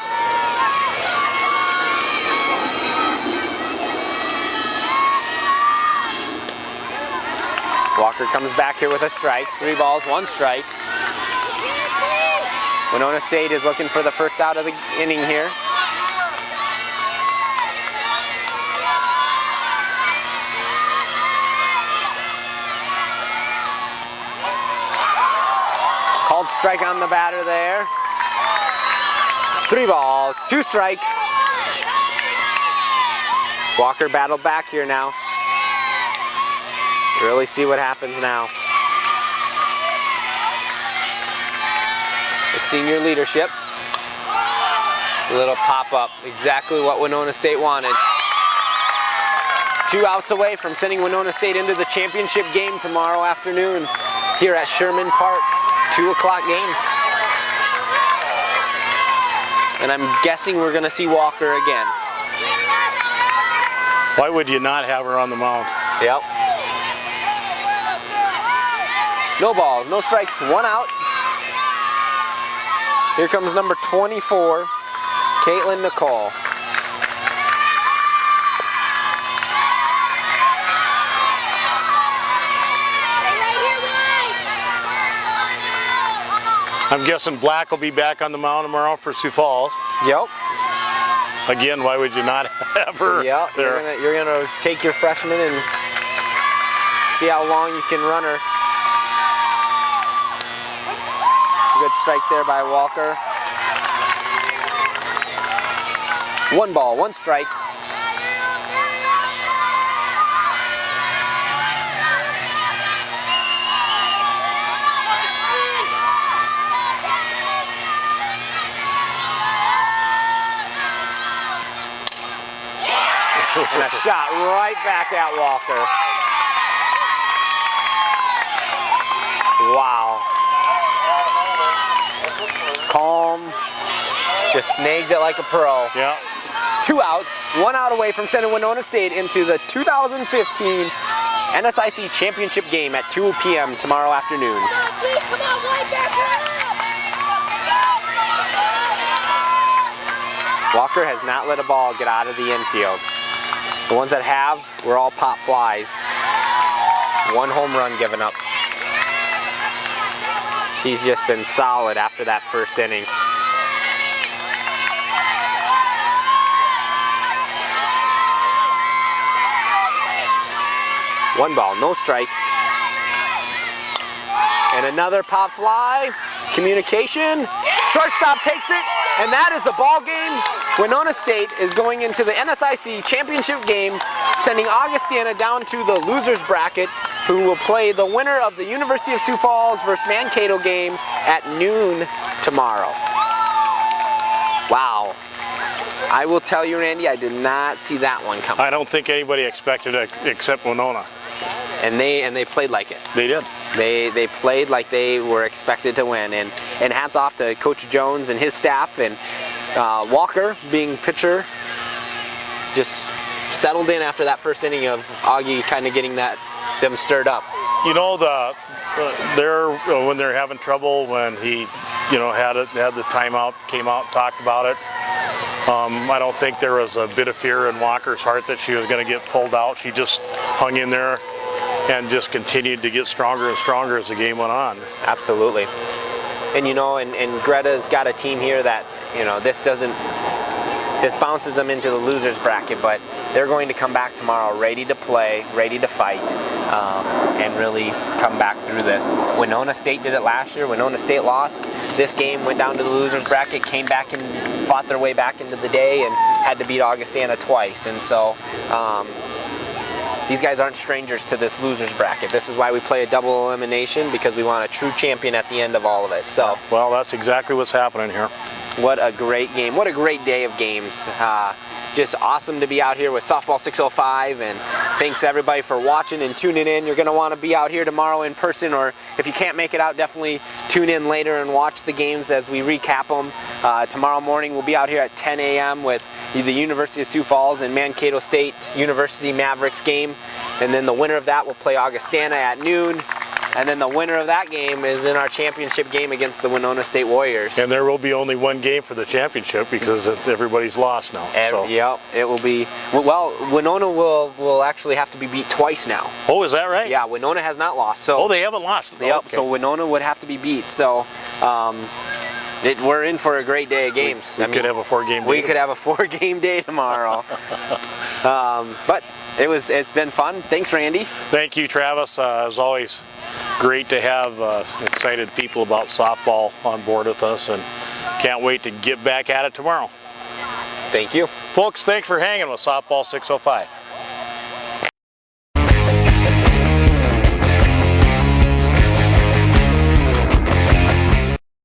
Speaker 1: Walker comes back here with a strike. 3 balls, 1 strike. Winona State is looking for the first out of the inning here. Called strike on the batter there. 3 balls, 2 strikes. Walker battled back here now. Really see what happens now. The senior leadership. A little pop-up. Exactly what Winona State wanted. 2 outs away from sending Winona State into the championship game tomorrow afternoon here at Sherman Park. 2 o'clock game. And I'm guessing we're going to see Walker again.
Speaker 2: Why would you not have her on the mound?
Speaker 1: Yep. No balls, no strikes, 1 out. Here comes number 24, Caitlin Nicole.
Speaker 2: I'm guessing Black will be back on the mound tomorrow for Sioux Falls.
Speaker 1: Yep.
Speaker 2: Again, why would you not have her
Speaker 1: yep.
Speaker 2: there?
Speaker 1: You're gonna take your freshman and see how long you can run her. Good strike there by Walker. 1 ball, 1 strike. And a shot right back at Walker. Wow. Calm. Just snagged it like a pro.
Speaker 2: Yeah.
Speaker 1: 2 outs. 1 out away from sending Winona State into the 2015 NSIC Championship game at 2 p.m. tomorrow afternoon. Walker has not let a ball get out of the infield. The ones that have were all pop flies. 1 home run given up. She's just been solid after that first inning. One ball, no strikes. And another pop fly. Communication. Shortstop takes it, and that is a ball game. Winona State is going into the NSIC championship game, sending Augustana down to the losers bracket, who will play the winner of the University of Sioux Falls versus Mankato game at noon tomorrow. Wow. I will tell you, Randy, I did not see that one coming.
Speaker 2: I don't think anybody expected it except Winona.
Speaker 1: And they played like it.
Speaker 2: They did.
Speaker 1: They played like they were expected to win, and hats off to Coach Jones and his staff, and Walker being pitcher just settled in after that first inning of Augie kind of getting them stirred up.
Speaker 2: You know, when they're having trouble, when he had the timeout, came out and talked about it. I don't think there was a bit of fear in Walker's heart that she was going to get pulled out. She just hung in there and just continued to get stronger and stronger as the game went on.
Speaker 1: Absolutely. And and Greta's got a team here that, this bounces them into the losers bracket, but they're going to come back tomorrow ready to play, ready to fight, and really come back through this. Winona State did it last year. Winona State lost. This game went down to the losers bracket, came back and fought their way back into the day, and had to beat Augustana twice. And so these guys aren't strangers to this losers bracket. This is why we play a double elimination, because we want a true champion at the end of all of it. So,
Speaker 2: well, that's exactly what's happening here.
Speaker 1: What a great game. What a great day of games. Just awesome to be out here with Softball 605, and thanks everybody for watching and tuning in. You're going to want to be out here tomorrow in person, or if you can't make it out, definitely tune in later and watch the games as we recap them. Tomorrow morning we'll be out here at 10 a.m. with the University of Sioux Falls and Mankato State University Mavericks game, and then the winner of that will play Augustana at noon. And then the winner of that game is in our championship game against the Winona State Warriors.
Speaker 2: And there will be only 1 game for the championship because everybody's lost now.
Speaker 1: So. Yep, it will be. Well, Winona will actually have to be beat twice now.
Speaker 2: Oh, is that right?
Speaker 1: Yeah, Winona has not lost. So.
Speaker 2: Oh, they haven't lost.
Speaker 1: Yep. Okay. So Winona would have to be beat. So. We're in for a great day of games.
Speaker 2: We could have a 4-game day.
Speaker 1: We could have a 4-game day tomorrow. But it's been fun. Thanks, Randy.
Speaker 2: Thank you, Travis. As always, great to have excited people about softball on board with us, and can't wait to get back at it tomorrow.
Speaker 1: Thank you.
Speaker 2: Folks, thanks for hanging with Softball 605.